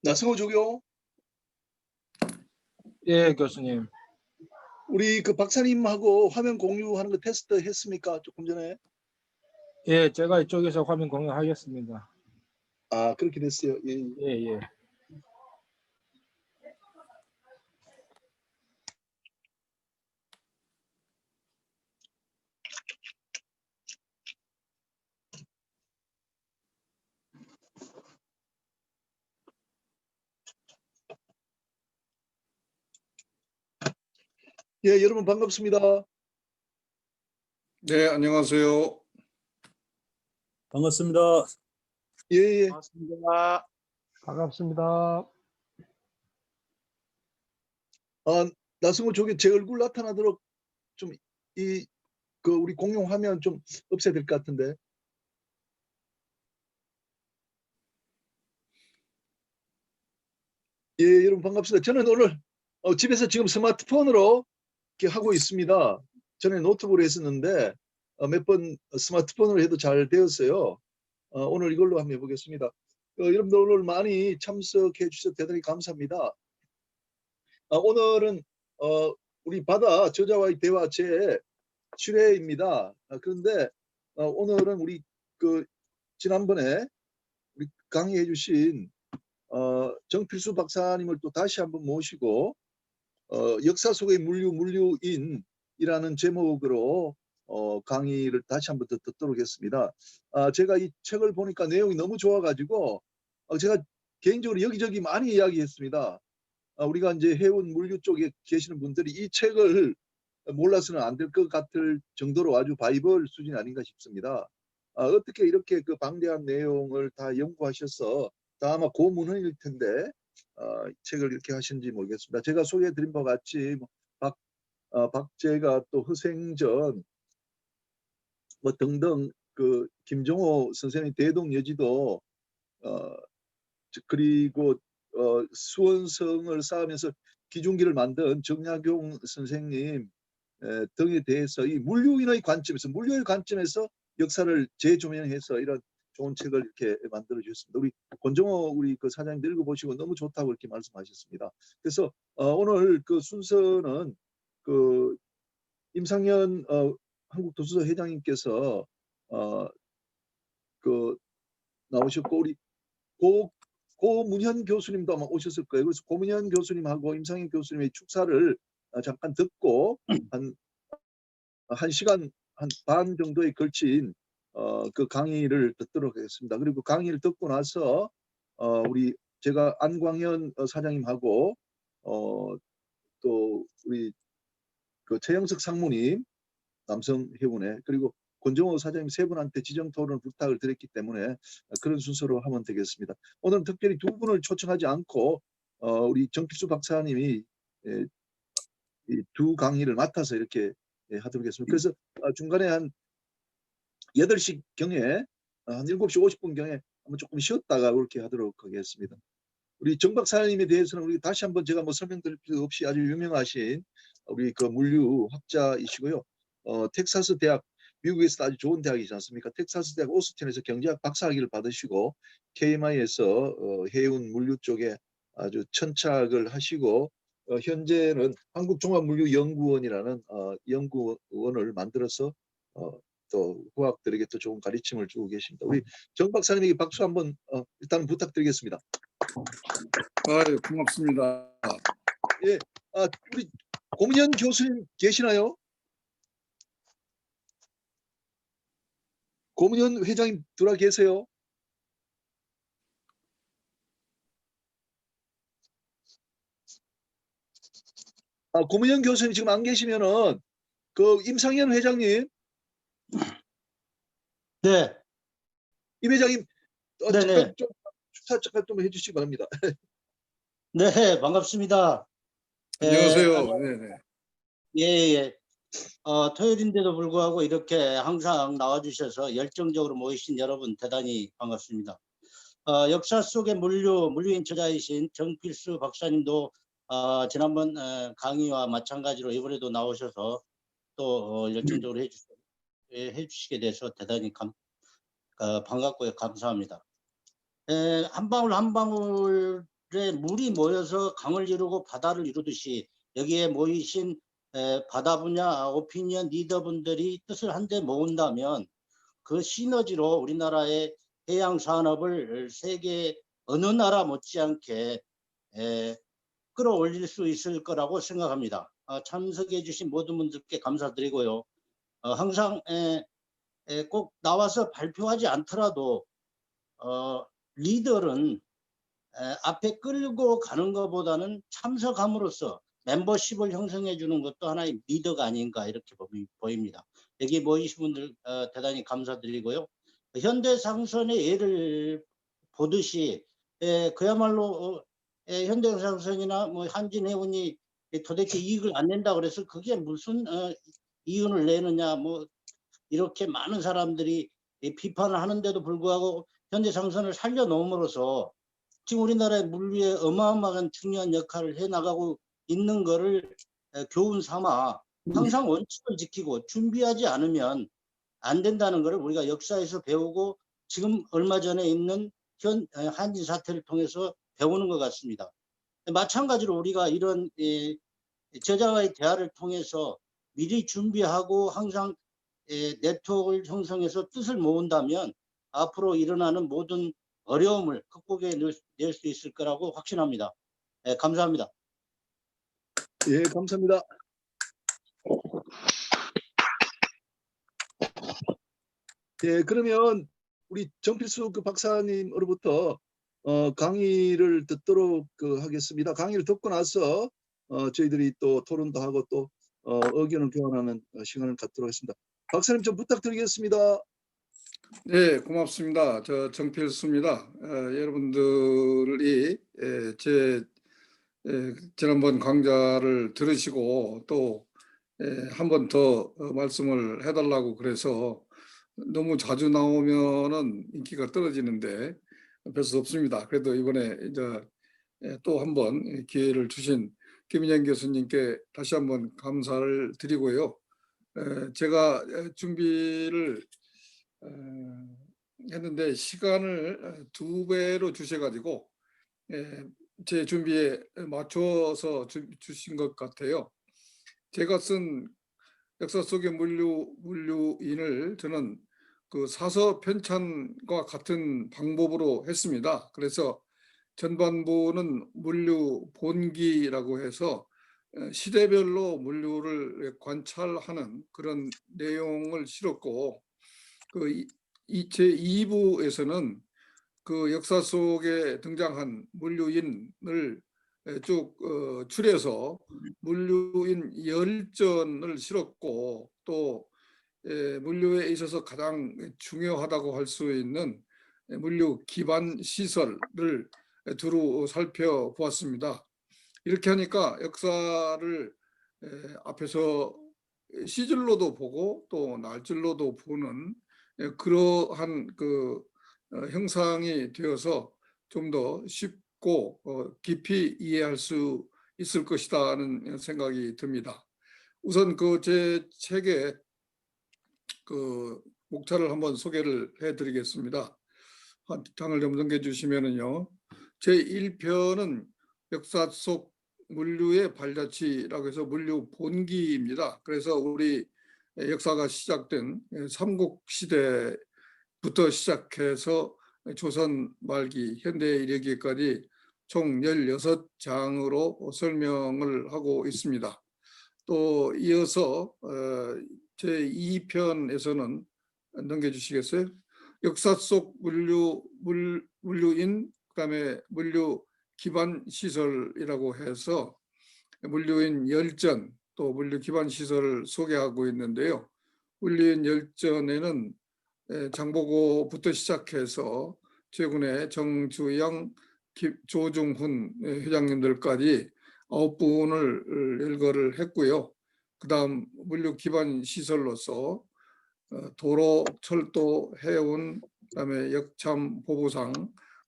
나성호 조교, 예, 교수님. 우리 그 박사님하고 화면 공유하는 거 테스트 했습니까? 조금 전에. 예, 제가 이쪽에서 화면 공유하겠습니다. 아, 그렇게 됐어요. 예. 예, 예. 예, 여러분 반갑습니다. 네, 안녕하세요. 반갑습니다. 예, 예. 반갑습니다. 반갑습니다. 나성호 조교 제 얼굴 나타나도록 좀 우리 공용 화면 좀 없애야 될 것 같은데. 예, 여러분 반갑습니다. 저는 오늘 집에서 지금 스마트폰으로 이렇게 하고 있습니다. 전에 노트북으로 했었는데 몇 번 스마트폰으로 해도 잘 되었어요. 오늘 이걸로 한번 해보겠습니다. 여러분들 오늘 많이 참석해 주셔서 대단히 감사합니다. 오늘은 우리 바다 저자와의 대화 제 7회입니다. 그런데 오늘은 우리 지난번에 우리 강의해 주신 정필수 박사님을 또 다시 한번 모시고 역사 속의 물류인이라는 제목으로 강의를 다시 한번 더 듣도록 했습니다. 제가 이 책을 보니까 내용이 너무 좋아가지고 제가 개인적으로 여기저기 많이 이야기했습니다. 우리가 이제 해운 물류 쪽에 계시는 분들이 이 책을 몰라서는 안 될 것 같을 정도로 아주 바이블 수준이 아닌가 싶습니다. 어떻게 이렇게 그 방대한 내용을 다 연구하셔서 다 아마 고문헌일 텐데 이 책을 이렇게 하신지 모르겠습니다. 제가 소개해드린 바와 같이 박제가 또 허생전 뭐 등등 그 김정호 선생의 대동여지도 그리고 수원성을 쌓으면서 기중기를 만든 정약용 선생님 등에 대해서 이 물류의 관점에서 역사를 재조명해서 이런 좋은 책을 이렇게 만들어 주셨습니다. 우리 권정호 우리 그 사장님 읽어보시고 너무 좋다고 이렇게 말씀하셨습니다. 그래서 오늘 그 순서는 그 임상현 한국도서서 회장님께서 그 나오셨고 우리 고문현 교수님도 아마 오셨을 거예요. 그래서 고문현 교수님하고 임상현 교수님의 축사를 잠깐 듣고 한 시간 한 반 정도에 걸친 그 강의를 듣도록 하겠습니다. 그리고 강의를 듣고 나서 제가 안광현 사장님하고 또 우리 그 최영석 상무님 남성해운회 그리고 권정호 사장님 세 분한테 지정 토론 부탁을 드렸기 때문에 그런 순서로 하면 되겠습니다. 오늘은 특별히 두 분을 초청하지 않고 우리 정필수 박사님이 이 두 강의를 맡아서 이렇게 하도록 하겠습니다. 그래서 중간에 한 8시 경에 한 7시 50분 경에 한번 조금 쉬었다가 그렇게 하도록 하겠습니다. 우리 정 박사님에 대해서는 우리 다시 한번 제가 뭐 설명드릴 필요 없이 아주 유명하신 우리 그 물류 학자이시고요. 텍사스 대학 미국에서 아주 좋은 대학이지 않습니까? 텍사스 대학 오스틴에서 경제학 박사학위를 받으시고 KMI에서 해운 물류 쪽에 아주 천착을 하시고 현재는 한국종합물류연구원이라는 연구원을 만들어서 또 후학들에게 또 좋은 가르침을 주고 계십니다. 우리 정 박사님에게 박수 한번 일단 부탁드리겠습니다. 아유, 고맙습니다. 예, 우리 고문현 교수님 계시나요? 고문현 회장님 들어와 계세요? 고문현 교수님 지금 안 계시면은 그 임상현 회장님, 네, 임 회장님 네네. 잠깐 좀 해주시기 바랍니다. 네, 반갑습니다. 안녕하세요. 네네. 예. 토요일인데도 불구하고 이렇게 항상 나와주셔서 열정적으로 모이신 여러분 대단히 반갑습니다. 역사 속의 물류인 저자이신 정필수 박사님도 지난번 강의와 마찬가지로 이번에도 나오셔서 또 열정적으로 해주시게 돼서 대단히 반갑고요. 감사합니다. 한 방울 한 방울을 그래 물이 모여서 강을 이루고 바다를 이루듯이 여기에 모이신 바다 분야 오피니언 리더분들이 뜻을 한데 모은다면 그 시너지로 우리나라의 해양 산업을 세계 어느 나라 못지않게 끌어올릴 수 있을 거라고 생각합니다. 참석해 주신 모든 분들께 감사드리고요. 항상 꼭 나와서 발표하지 않더라도 리더는 앞에 끌고 가는 것보다는 참석함으로써 멤버십을 형성해 주는 것도 하나의 리더가 아닌가 이렇게 보입니다. 여기 모이신 분들 대단히 감사드리고요. 현대상선의 예를 보듯이 그야말로 현대상선이나 뭐 한진해운이 도대체 이익을 안 낸다 그래서 그게 무슨 이윤을 내느냐 뭐 이렇게 많은 사람들이 비판을 하는데도 불구하고 현대상선을 살려놓음으로써 지금 우리나라의 물류에 어마어마한 중요한 역할을 해나가고 있는 거를 교훈 삼아 항상 원칙을 지키고 준비하지 않으면 안 된다는 것을 우리가 역사에서 배우고 지금 얼마 전에 있는 한진 사태를 통해서 배우는 것 같습니다. 마찬가지로 우리가 이런 저자와의 대화를 통해서 미리 준비하고 항상 네트워크를 형성해서 뜻을 모은다면 앞으로 일어나는 모든 어려움을 극복해 낼 수 있을 거라고 확신합니다. 감사합니다. 예, 감사합니다. 예, 그러면 우리 정필수 그 박사님으로부터 강의를 듣도록 하겠습니다. 강의를 듣고 나서 저희들이 또 토론도 하고 또 의견을 교환하는 시간을 갖도록 하겠습니다. 박사님 좀 부탁드리겠습니다. 네, 고맙습니다. 저 정필수입니다. 여러분들이 제 지난번 강좌를 들으시고 또 한 번 더 말씀을 해달라고 그래서 너무 자주 나오면은 인기가 떨어지는데 별 수 없습니다. 그래도 이번에 이제 또 한 번 기회를 주신 김인영 교수님께 다시 한번 감사를 드리고요. 제가 준비를 했는데 시간을 2배로 주셔가지고 제 준비에 맞춰서 주신 것 같아요. 제가 쓴 역사 속의 물류인을 저는 그 사서 편찬과 같은 방법으로 했습니다. 그래서 전반부는 물류 본기라고 해서 시대별로 물류를 관찰하는 그런 내용을 실었고 제 2부에서는 그 역사 속에 등장한 물류인을 쭉 추려서 물류인 열전을 실었고 또 물류에 있어서 가장 중요하다고 할 수 있는 물류 기반 시설을 두루 살펴보았습니다. 이렇게 하니까 역사를 앞에서 시줄로도 보고 또 날줄로도 보는 그러한 그 형상이 되어서 좀 더 쉽고 깊이 이해할 수 있을 것이라는 생각이 듭니다. 우선 그 제 책의 그 목차를 한번 소개를 해드리겠습니다. 한 장을 좀 넘겨주시면은요. 제 1편은 역사 속 물류의 발자취라고 해서 물류 본기입니다. 그래서 우리 역사가 시작된 삼국시대부터 시작해서 조선 말기 현대에 이르기까지 총 16장으로 설명을 하고 있습니다. 또 이어서 제2편에서는 넘겨주시겠어요? 역사 속 물류인 그다음에 물류 기반 시설이라고 해서 물류인 열전 또 물류 기반 시설을 소개하고 있는데요. 물류인 열전에는 장보고부터 시작해서 최근에 정주영, 조중훈 회장님들까지 9분을 열거를 했고요. 그 다음 물류 기반 시설로서 도로, 철도, 해운, 그다음에 역참, 보부상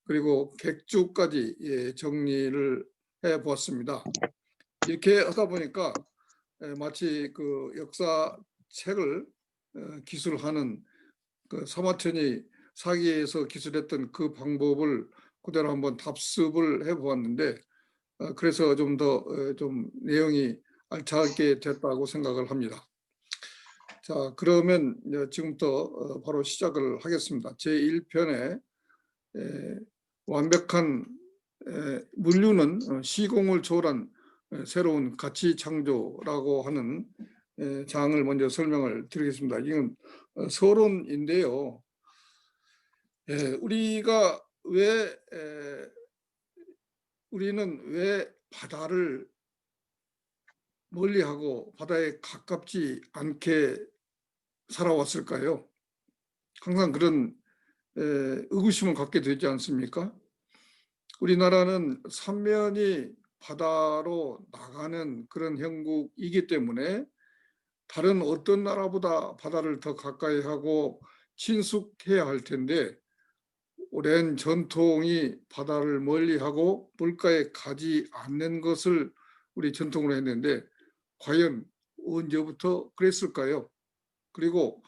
그리고 객주까지 정리를 해보았습니다. 이렇게 하다 보니까 마치 그 역사 책을 기술하는 그 사마천이 사기에서 기술했던 그 방법을 그대로 한번 답습을 해보았는데 그래서 좀 더 좀 내용이 알차게 됐다고 생각을 합니다. 자, 그러면 이제 지금부터 바로 시작을 하겠습니다. 제1편에 완벽한 물류는 시공을 초월한 새로운 가치 창조라고 하는 장을 먼저 설명을 드리겠습니다. 이건 서론인데요. 우리는 왜 바다를 멀리하고 바다에 가깝지 않게 살아왔을까요? 항상 그런 의구심을 갖게 되지 않습니까? 우리나라는 삼면이 바다로 나가는 그런 형국이기 때문에 다른 어떤 나라보다 바다를 더 가까이 하고 친숙해야 할 텐데 오랜 전통이 바다를 멀리하고 물가에 가지 않는 것을 우리 전통으로 했는데 과연 언제부터 그랬을까요? 그리고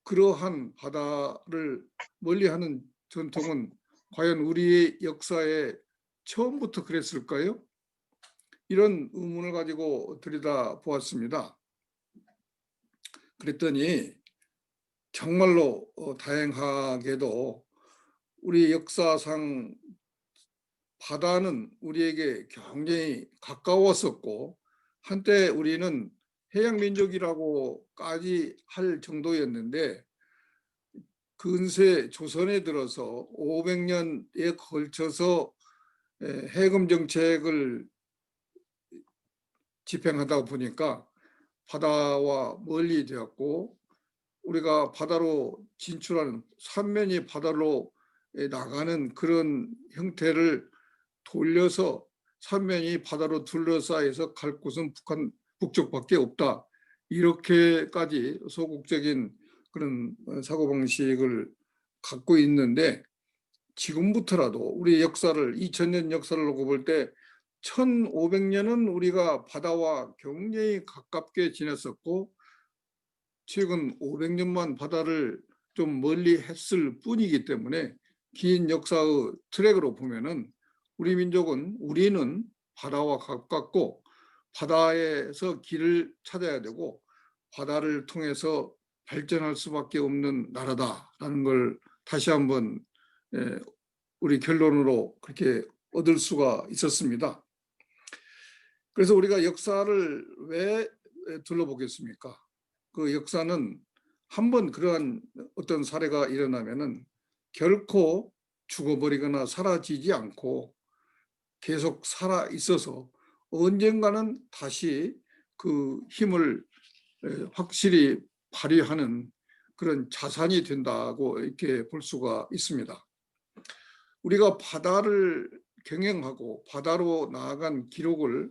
그러한 바다를 멀리하는 전통은 과연 우리의 역사에 처음부터 그랬을까요? 이런 의문을 가지고 들여다보았습니다. 그랬더니 정말로 다행하게도 우리 역사상 바다는 우리에게 굉장히 가까웠었고 한때 우리는 해양민족이라고까지 할 정도였는데 근세 조선에 들어서 500년에 걸쳐서 해금 정책을 집행하다 보니까 바다와 멀리 되었고 우리가 바다로 진출하는 삼면이 바다로 나가는 그런 형태를 돌려서 삼면이 바다로 둘러싸여서 갈 곳은 북쪽밖에 없다. 이렇게까지 소극적인 그런 사고방식을 갖고 있는데 지금부터라도 우리 역사를 2000년 역사를 놓고 볼 때 1500년은 우리가 바다와 굉장히 가깝게 지냈었고 최근 500년만 바다를 좀 멀리 했을 뿐이기 때문에 긴 역사의 트랙으로 보면은 우리는 바다와 가깝고 바다에서 길을 찾아야 되고 바다를 통해서 발전할 수밖에 없는 나라다라는 걸 다시 한번 우리 결론으로 그렇게 얻을 수가 있었습니다. 그래서 우리가 역사를 왜 둘러보겠습니까? 그 역사는 한번 그러한 어떤 사례가 일어나면은 결코 죽어버리거나 사라지지 않고 계속 살아 있어서 언젠가는 다시 그 힘을 확실히 발휘하는 그런 자산이 된다고 이렇게 볼 수가 있습니다. 우리가 바다를 경영하고 바다로 나아간 기록을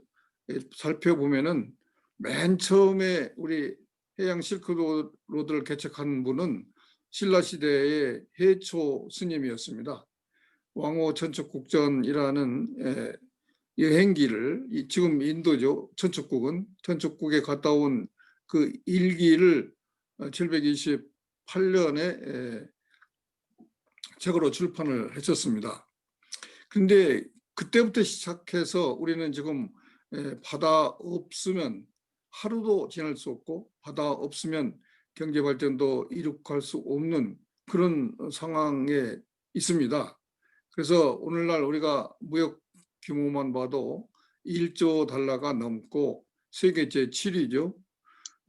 살펴보면은 맨 처음에 우리 해양 실크로드를 개척한 분은 신라 시대의 해초 스님이었습니다. 왕호 천척국전이라는 여행기를 지금 인도죠. 천척국에 갔다 온 그 일기를 728년에 책으로 출판을 했었습니다. 그런데 그때부터 시작해서 우리는 지금 바다 없으면 하루도 지날 수 없고 바다 없으면 경제 발전도 이룩할 수 없는 그런 상황에 있습니다. 그래서 오늘날 우리가 무역 규모만 봐도 1조 달러가 넘고 세계 제7위죠.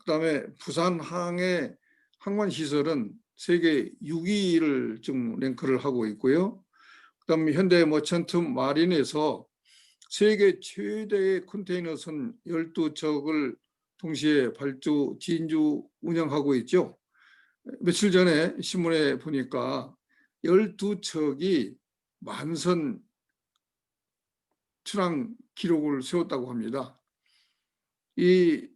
그다음에 부산항의 항만시설은 세계 6위를 지금 랭크를 하고 있고요. 그다음에 현대 머천트 마린에서 세계 최대의 컨테이너선 12척을 동시에 발주, 진주 운영하고 있죠. 며칠 전에 신문에 보니까 12척이 만선 출항 기록을 세웠다고 합니다. 이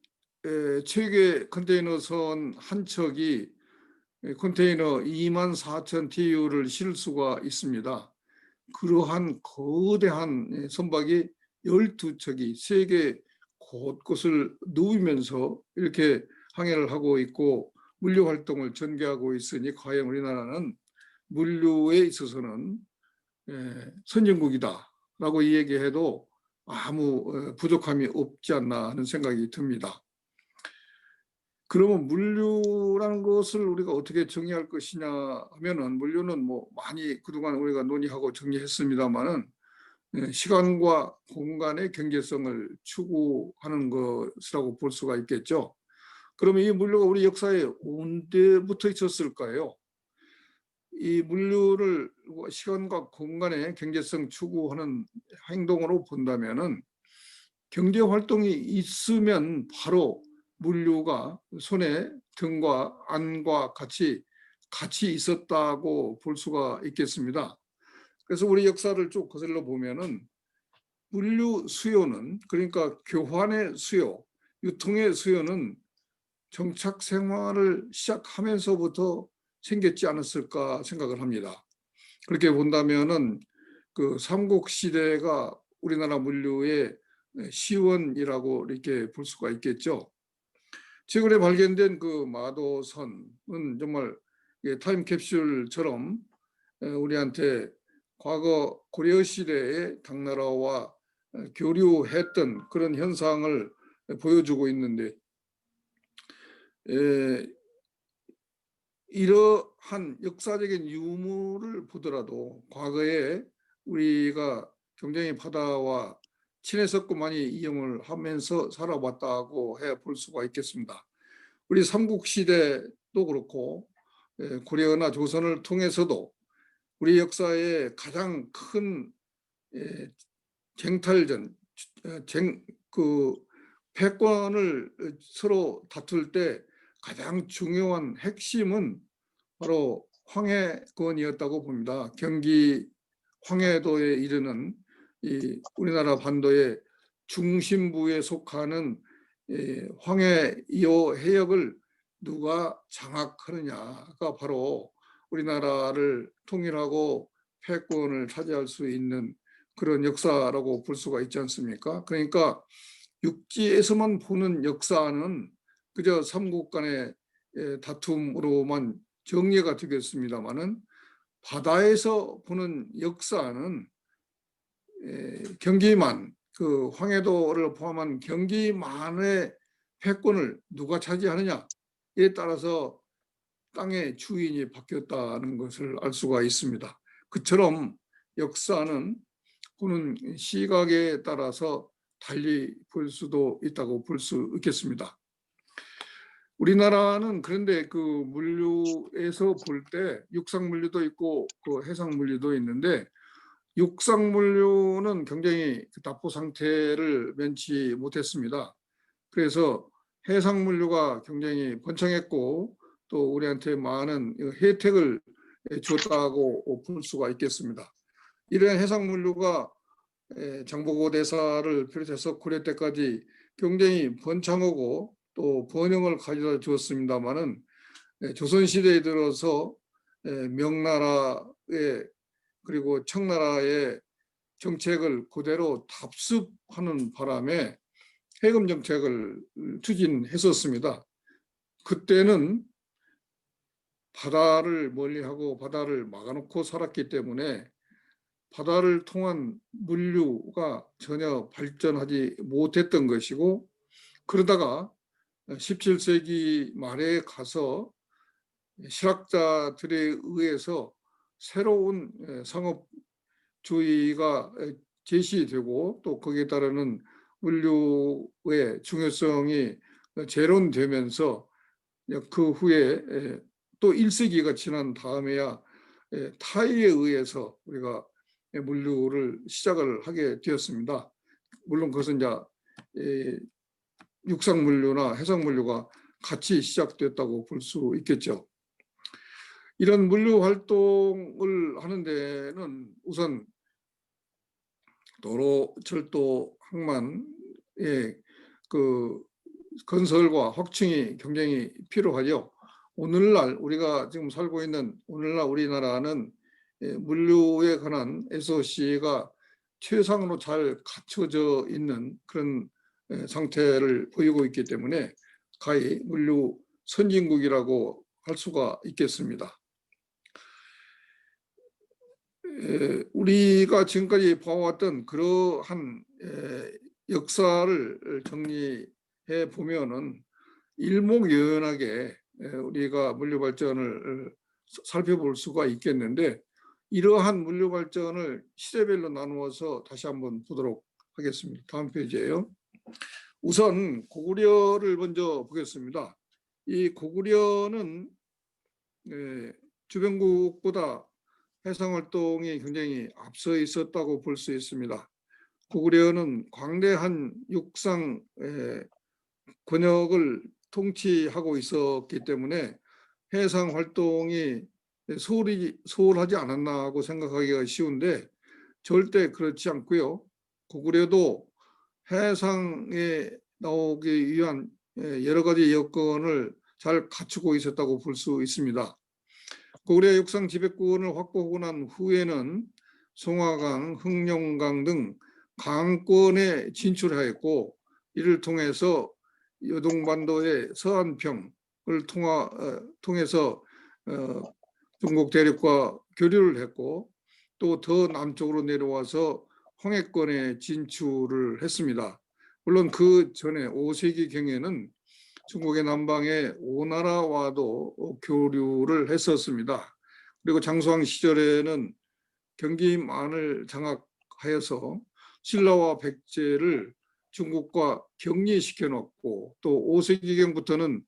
최대 컨테이너선 한 척이 컨테이너 24,000 TEU를 실을 수가 있습니다. 그러한 거대한 선박이 12척이 세계 곳곳을 누비면서 이렇게 항해를 하고 있고 물류 활동을 전개하고 있으니 과연 우리나라는 물류에 있어서는 선진국이다라고 얘기해도 아무 부족함이 없지 않나 하는 생각이 듭니다. 그러면 물류라는 것을 우리가 어떻게 정의할 것이냐 하면은, 물류는 뭐 많이 그동안 우리가 논의하고 정리했습니다만은 시간과 공간의 경제성을 추구하는 것이라고 볼 수가 있겠죠. 그러면 이 물류가 우리 역사에 언제부터 있었을까요? 이 물류를 시간과 공간의 경제성 추구하는 행동으로 본다면은, 경제 활동이 있으면 바로 물류가 손에 등과 안과 같이 있었다고 볼 수가 있겠습니다. 그래서 우리 역사를 쭉 거슬러 보면은 물류 수요는, 그러니까 교환의 수요, 유통의 수요는 정착 생활을 시작하면서부터 생겼지 않았을까 생각을 합니다. 그렇게 본다면은 그 삼국 시대가 우리나라 물류의 시원이라고 이렇게 볼 수가 있겠죠. 최근에 발견된 그 마도선은 정말 타임캡슐처럼 우리한테 과거 고려 시대의 당나라와 교류했던 그런 현상을 보여주고 있는데, 이러한 역사적인 유물을 보더라도 과거에 우리가 굉장히 바다와 친했었고 많이 이용을 하면서 살아왔다고 해 볼 수가 있겠습니다. 우리 삼국시대도 그렇고 고려나 조선을 통해서도 우리 역사의 가장 큰 쟁탈전, 그 패권을 서로 다툴 때 가장 중요한 핵심은 바로 황해권이었다고 봅니다. 경기 황해도에 이르는 이 우리나라 반도의 중심부에 속하는 황해 2호 해역을 누가 장악하느냐가 바로 우리나라를 통일하고 패권을 차지할 수 있는 그런 역사라고 볼 수가 있지 않습니까? 그러니까 육지에서만 보는 역사는 그저 삼국 간의 다툼으로만 정리가 되겠습니다마는, 바다에서 보는 역사는 경기만, 그 황해도를 포함한 경기만의 패권을 누가 차지하느냐에 따라서 땅의 주인이 바뀌었다는 것을 알 수가 있습니다. 그처럼 역사는 보는 시각에 따라서 달리 볼 수도 있다고 볼 수 있겠습니다. 우리나라는 그런데 그 물류에서 볼 때 육상 물류도 있고 그 해상 물류도 있는데, 육상 물류는 굉장히 답보 상태를 면치 못했습니다. 그래서 해상 물류가 굉장히 번창했고 또 우리한테 많은 혜택을 주었다고 볼 수가 있겠습니다. 이러한 해상 물류가 장보고 대사를 비롯해서 고려 때까지 굉장히 번창하고 또 번영을 가져다 주었습니다마는, 조선시대에 들어서 명나라의 그리고 청나라의 정책을 그대로 답습하는 바람에 해금 정책을 추진했었습니다. 그때는 바다를 멀리하고 바다를 막아놓고 살았기 때문에 바다를 통한 물류가 전혀 발전하지 못했던 것이고, 그러다가 17세기 말에 가서 실학자들에 의해서 새로운 상업주의가 제시되고 또 거기에 따르는 물류의 중요성이 재론되면서 그 후에 또 1세기가 지난 다음에야 타이에 의해서 우리가 물류를 시작을 하게 되었습니다. 물론 그것은 이제 육상 물류나 해상 물류가 같이 시작됐다고 볼 수 있겠죠. 이런 물류 활동을 하는 데는 우선 도로, 철도, 항만의 그 건설과 확충이 굉장히 필요하죠. 오늘날 우리가 지금 살고 있는 오늘날 우리나라는 물류에 관한 SOC가 최상으로 잘 갖춰져 있는 그런 상태를 보이고 있기 때문에 가히 물류 선진국이라고 할 수가 있겠습니다. 우리가 지금까지 봐왔던 그러한 역사를 정리해 보면은 일목요연하게 우리가 물류 발전을 살펴볼 수가 있겠는데, 이러한 물류 발전을 시대별로 나누어서 다시 한번 보도록 하겠습니다. 다음 페이지예요. 우선 고구려를 먼저 보겠습니다. 이 고구려는 주변국보다 해상활동이 굉장히 앞서 있었다고 볼 수 있습니다. 고구려는 광대한 육상 권역을 통치하고 있었기 때문에 해상활동이 소홀하지 않았나 하고 생각하기가 쉬운데 절대 그렇지 않고요. 고구려도 해상에 나오기 위한 여러 가지 여건을 잘 갖추고 있었다고 볼 수 있습니다. 고구려 육상 지배권을 확보하고 난 후에는 송화강, 흑룡강 등 강권에 진출하였고, 이를 통해서 요동반도의 서안평을 통해서 중국 대륙과 교류를 했고, 또 더 남쪽으로 내려와서 황해권에 진출을 했습니다. 물론 그 전에 5세기경에는 중국의 남방에 오나라와도 교류를 했었습니다. 그리고 장수왕 시절에는 경기만을 장악하여서 신라와 백제를 중국과 격리시켜 놓고, 또 5세기경부터는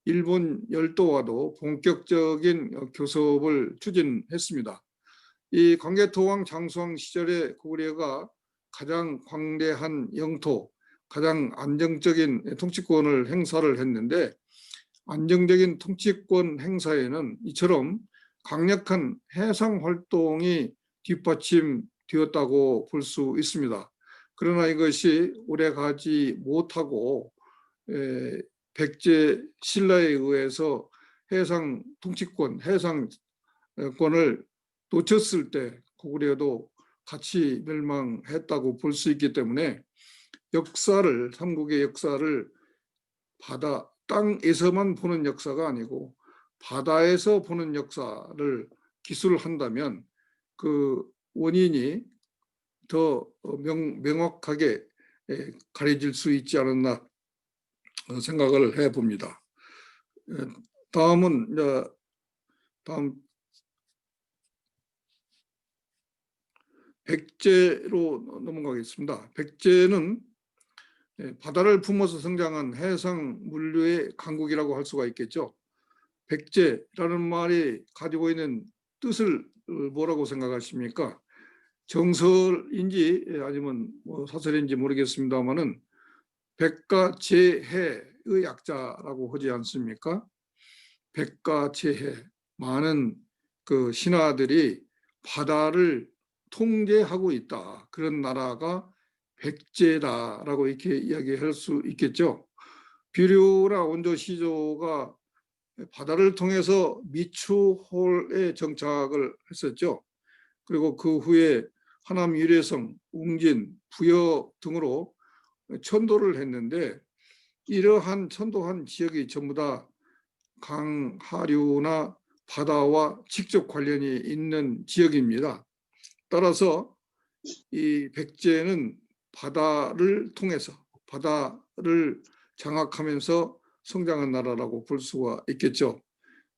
일본 열도와도 본격적인 교섭을 추진했습니다. 이 광개토왕 장수왕 시절에 고구려가 가장 광대한 영토, 가장 안정적인 통치권을 행사를 했는데, 안정적인 통치권 행사에는 이처럼 강력한 해상 활동이 뒷받침되었다고 볼 수 있습니다. 그러나 이것이 오래가지 못하고 백제 신라에 의해서 해상 통치권, 해상권을 놓쳤을 때 고구려도 같이 멸망했다고 볼 수 있기 때문에 삼국의 역사를 땅에서만 보는 역사가 아니고 바다에서 보는 역사를 기술한다면 그 원인이 더 명확하게 가려질 수 있지 않았나 생각을 해봅니다. 다음 백제로 넘어가겠습니다. 백제는 바다를 품어서 성장한 해상 물류의 강국이라고 할 수가 있겠죠. 백제라는 말이 가지고 있는 뜻을 뭐라고 생각하십니까? 정설인지 아니면 사설인지 모르겠습니다만은 백가제해의 약자라고 하지 않습니까? 백가제해, 많은 그 신하들이 바다를 통제하고 있다, 그런 나라가 백제다라고 이렇게 이야기할 수 있겠죠. 비류나 원조시조가 바다를 통해서 미추홀에 정착을 했었죠. 그리고 그 후에 하남 유래성, 웅진, 부여 등으로 천도를 했는데, 이러한 천도한 지역이 전부 다 강하류나 바다와 직접 관련이 있는 지역입니다. 따라서 이 백제는 바다를 통해서 바다를 장악하면서 성장한 나라라고 볼 수가 있겠죠.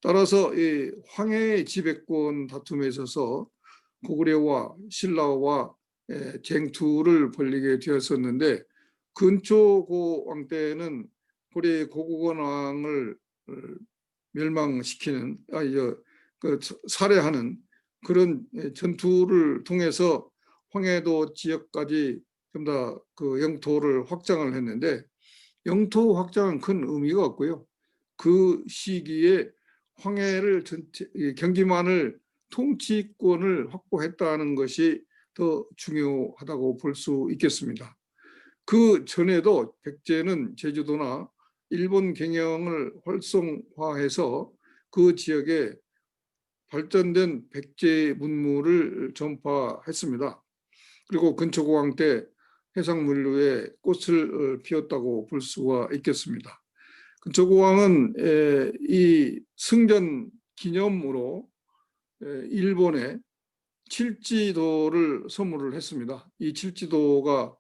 따라서 이 황해의 지배권 다툼에 있어서 고구려와 신라와 쟁투를 벌이게 되었었는데, 근초고왕 때는 고려의 고국원왕을 멸망시키는 살해하는 그런 전투를 통해서 황해도 지역까지 전부 다 그 영토를 확장을 했는데, 영토 확장은 큰 의미가 없고요. 그 시기에 황해를 경기만을 통치권을 확보했다는 것이 더 중요하다고 볼 수 있겠습니다. 그 전에도 백제는 제주도나 일본 경영을 활성화해서 그 지역에 발전된 백제 문물을 전파했습니다. 그리고 근초고왕 때 해상물류에 꽃을 피웠다고 볼 수가 있겠습니다. 근초고왕은 이 승전 기념으로 일본에 칠지도를 선물을 했습니다. 이 칠지도가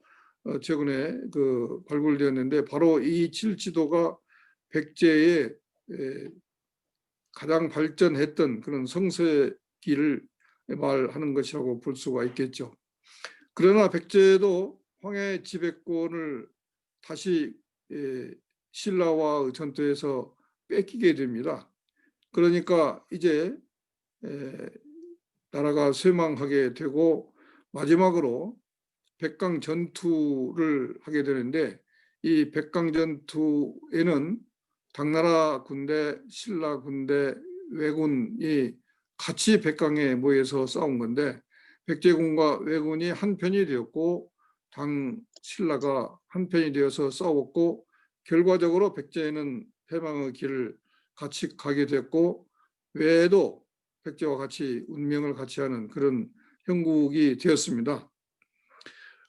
최근에 발굴되었는데 바로 이 칠지도가 백제의 가장 발전했던 그런 성세기를 말하는 것이라고 볼 수가 있겠죠. 그러나 백제도 황해 지배권을 다시 신라와 전투에서 뺏기게 됩니다. 그러니까 이제 나라가 쇠망하게 되고 마지막으로 백강 전투를 하게 되는데 이 백강 전투에는 당나라 군대, 신라 군대, 왜군이 같이 백강에 모여서 싸운 건데 백제군과 왜군이 한 편이 되었고 신라가 한 편이 되어서 싸웠고 결과적으로 백제는 패망의 길을 같이 가게 됐고 왜도 백제와 같이 운명을 같이 하는 그런 형국이 되었습니다.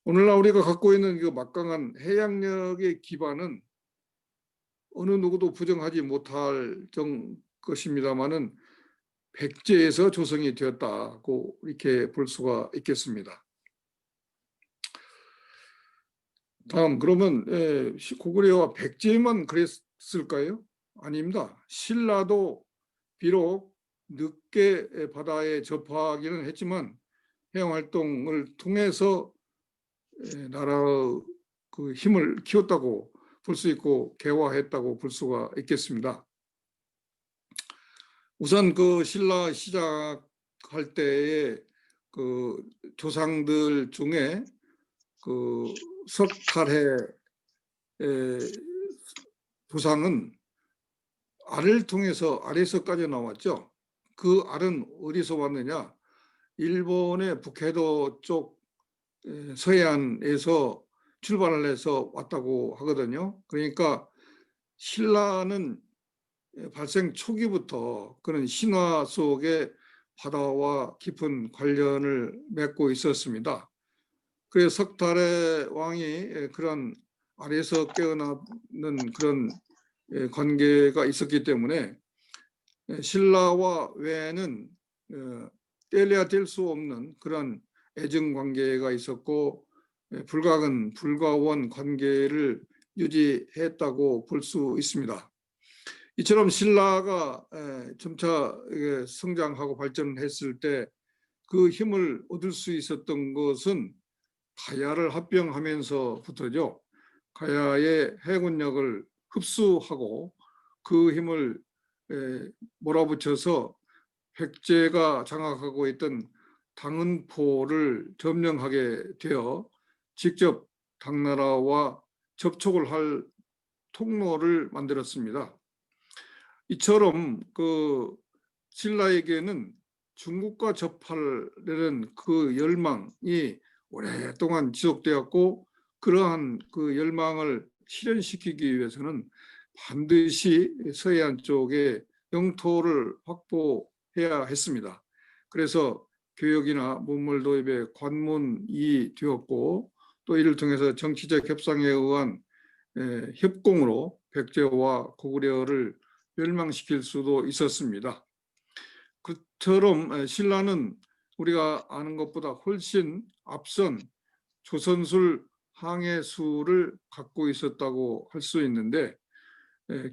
오늘날 우리가 갖고 있는 그 막강한 해양력의 기반은 어느 누구도 부정하지 못할 것입니다만은 백제에서 조성이 되었다고 이렇게 볼 수가 있겠습니다. 다음, 그러면 고구려와 백제만 그랬을까요? 아닙니다. 신라도 비록 늦게 바다에 접하기는 했지만 해양 활동을 통해서 나라의 그 힘을 키웠다고 볼 수 있고 개화했다고 볼 수가 있겠습니다. 우선 그 신라 시작할 때의 그 조상들 중에 그 석탈의 조상은 알을 통해서 알에서까지 나왔죠. 그 알은 어디서 왔느냐? 일본의 북해도 쪽 서해안에서 출발을 해서 왔다고 하거든요. 그러니까 신라는 발생 초기부터 그런 신화 속에 바다와 깊은 관련을 맺고 있었습니다. 그래서 석탈의 왕이 그런 아래에서 깨어나는 그런 관계가 있었기 때문에 신라와 왜는 떼려야 뗄 수 없는 그런 애증 관계가 있었고 불가근 불가원 관계를 유지했다고 볼 수 있습니다. 이처럼 신라가 점차 성장하고 발전했을 때 그 힘을 얻을 수 있었던 것은 가야를 합병하면서부터죠. 가야의 해군력을 흡수하고 그 힘을 몰아붙여서 백제가 장악하고 있던 당은포를 점령하게 되어 직접 당나라와 접촉을 할 통로를 만들었습니다. 이처럼 그 신라에게는 중국과 접하려는 그 열망이 오랫동안 지속되었고 그러한 그 열망을 실현시키기 위해서는 반드시 서해안 쪽에 영토를 확보해야 했습니다. 그래서 교역이나 문물 도입의 관문이 되었고 또 이를 통해서 정치적 협상에 의한 협공으로 백제와 고구려를 멸망시킬 수도 있었습니다. 그처럼 신라는 우리가 아는 것보다 훨씬 앞선 조선술 항해술을 갖고 있었다고 할 수 있는데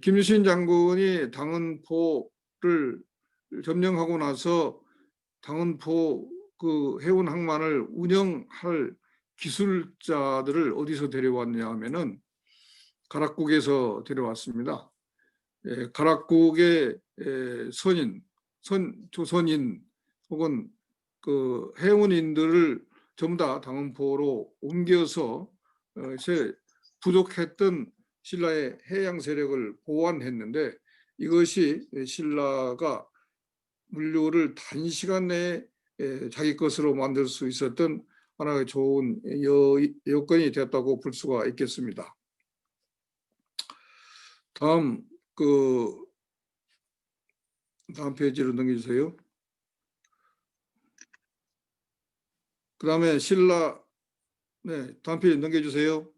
김유신 장군이 당은포를 점령하고 나서 당은포 그 해운 항만을 운영할 기술자들을 어디서 데려왔냐 하면은 가락국에서 데려왔습니다. 가락국의 조선인 혹은 그 해운인들을 전부 다 당은포로 옮겨서 부족했던 신라의 해양 세력을 보완했는데 이것이 신라가 물류를 단시간 내에 자기 것으로 만들 수 있었던 하나의 좋은 여건이 되었다고 볼 수가 있겠습니다. 다음 다음 페이지로 넘겨주세요. 그 다음에 다음 페이지 넘겨주세요.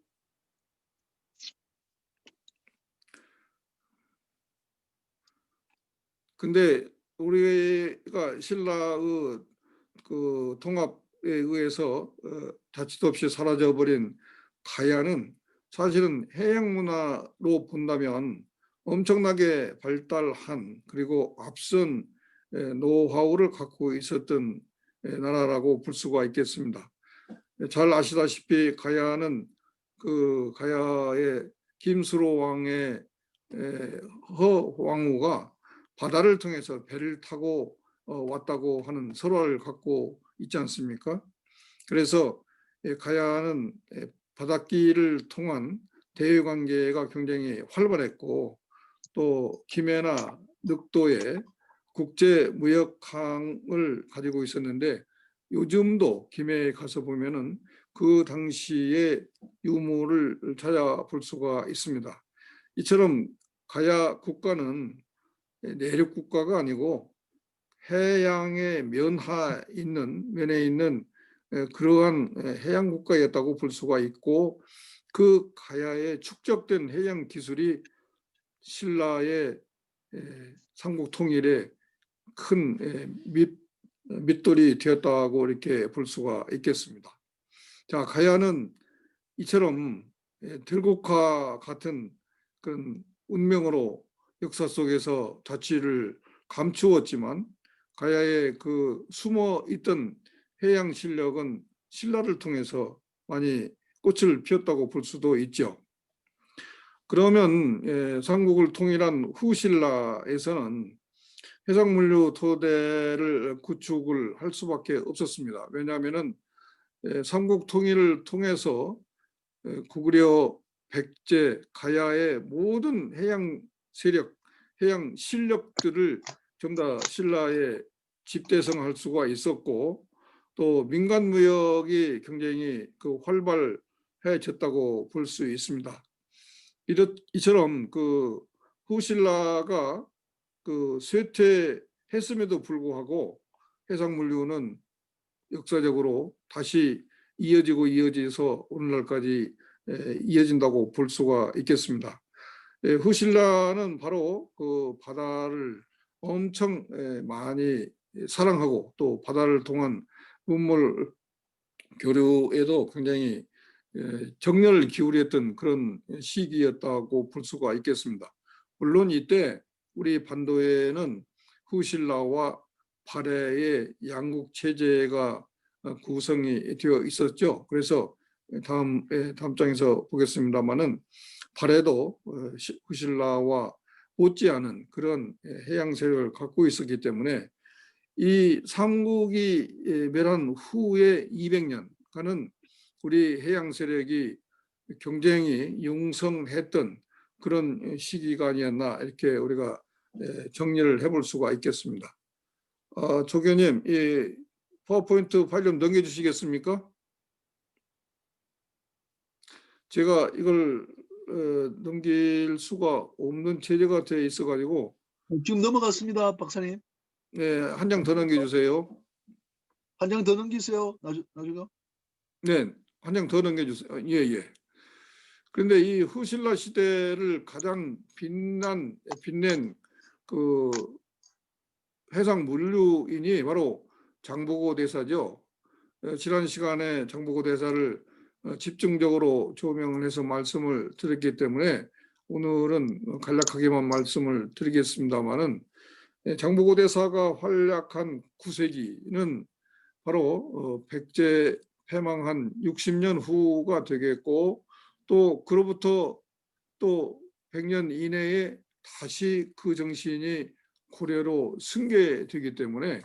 근데 우리가 신라의 그 통합에 의해서 자취도 없이 사라져버린 가야는 사실은 해양 문화로 본다면 엄청나게 발달한 그리고 앞선 노하우를 갖고 있었던 나라라고 볼 수가 있겠습니다. 잘 아시다시피 가야는 그 가야의 김수로 왕의 허왕후가 바다를 통해서 배를 타고 왔다고 하는 설화를 갖고 있지 않습니까? 그래서 가야는 바닷길을 통한 대외관계가 굉장히 활발했고 또 김해나 늑도에 국제무역항을 가지고 있었는데 요즘도 김해에 가서 보면은 그 당시의 유물을 찾아볼 수가 있습니다. 이처럼 가야 국가는 내륙 국가가 아니고 해양의 면에 있는 그러한 해양 국가였다고 볼 수가 있고 그 가야에 축적된 해양 기술이 신라의 삼국 통일에 큰 밑돌이 되었다고 이렇게 볼 수가 있겠습니다. 자, 가야는 이처럼 들국화 같은 그런 운명으로 역사 속에서 자취를 감추었지만 가야의 그 숨어 있던 해양 실력은 신라를 통해서 많이 꽃을 피웠다고 볼 수도 있죠. 그러면 삼국을 통일한 후신라에서는 해상물류 토대를 구축을 할 수밖에 없었습니다. 왜냐하면은 삼국 통일을 통해서 고구려, 백제, 가야의 모든 해양 세력, 해양 실력들을 전부 다 신라에 집대성할 수가 있었고 또 민간 무역이 굉장히 활발해졌다고 볼 수 있습니다. 이처럼 그 후신라가 쇠퇴했음에도 불구하고 해상물류는 역사적으로 다시 이어져서 오늘날까지 이어진다고 볼 수가 있겠습니다. 후신라는 바로 그 바다를 엄청 많이 사랑하고 또 바다를 통한 문물 교류에도 굉장히 정열을 기울였던 그런 시기였다고 볼 수가 있겠습니다. 물론 이때 우리 반도에는 후신라와 발해의 양국 체제가 구성이 되어 있었죠. 그래서 다음 장에서 보겠습니다만은 발해도 후신라와 못지않은 그런 해양 세력을 갖고 있었기 때문에 이 삼국이 멸한 후에 200년간은 우리 해양 세력이 굉장히 융성했던 그런 시기가 아니었나 이렇게 우리가 정리를 해볼 수가 있겠습니다. 조 교님, 이 파워포인트 파일 좀 넘겨주시겠습니까? 제가 이걸 넘길 수가 없는 체제가 되어 있어가지고 지금 넘어갔습니다, 박사님. 네, 한 장 더 넘겨주세요. 한 장 더 넘기세요. 나중에. 네, 한 장 더 넘겨주세요. 예. 그런데 이 후신라 시대를 가장 빛낸 그 해상 물류인이 바로 장보고 대사죠. 지난 시간에 장보고 대사를 집중적으로 조명을 해서 말씀을 드렸기 때문에 오늘은 간략하게만 말씀을 드리겠습니다만은 장보고 대사가 활약한 9세기는 바로 백제 패망한 60년 후가 되겠고 또 그로부터 또 100년 이내에 다시 그 정신이 고려로 승계되기 때문에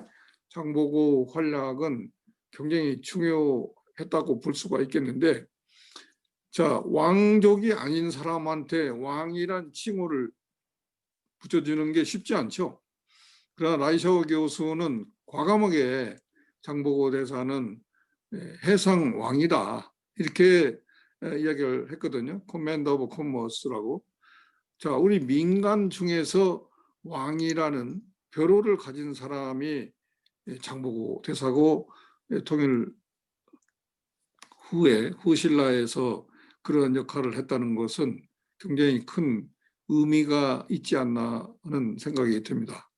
장보고 활약은 굉장히 중요했다고 볼 수가 있겠는데 자, 왕족이 아닌 사람한테 왕이란 칭호를 붙여주는 게 쉽지 않죠. 그러나 라이샤오 교수는 과감하게 장보고 대사는 해상 왕이다 이렇게 이야기를 했거든요. 커맨더 오브 커머스라고. 자, 우리 민간 중에서 왕이라는 벼로를 가진 사람이 장보고 대사고 통일 후에 후신라에서 그런 역할을 했다는 것은 굉장히 큰 의미가 있지 않나 하는 생각이 듭니다.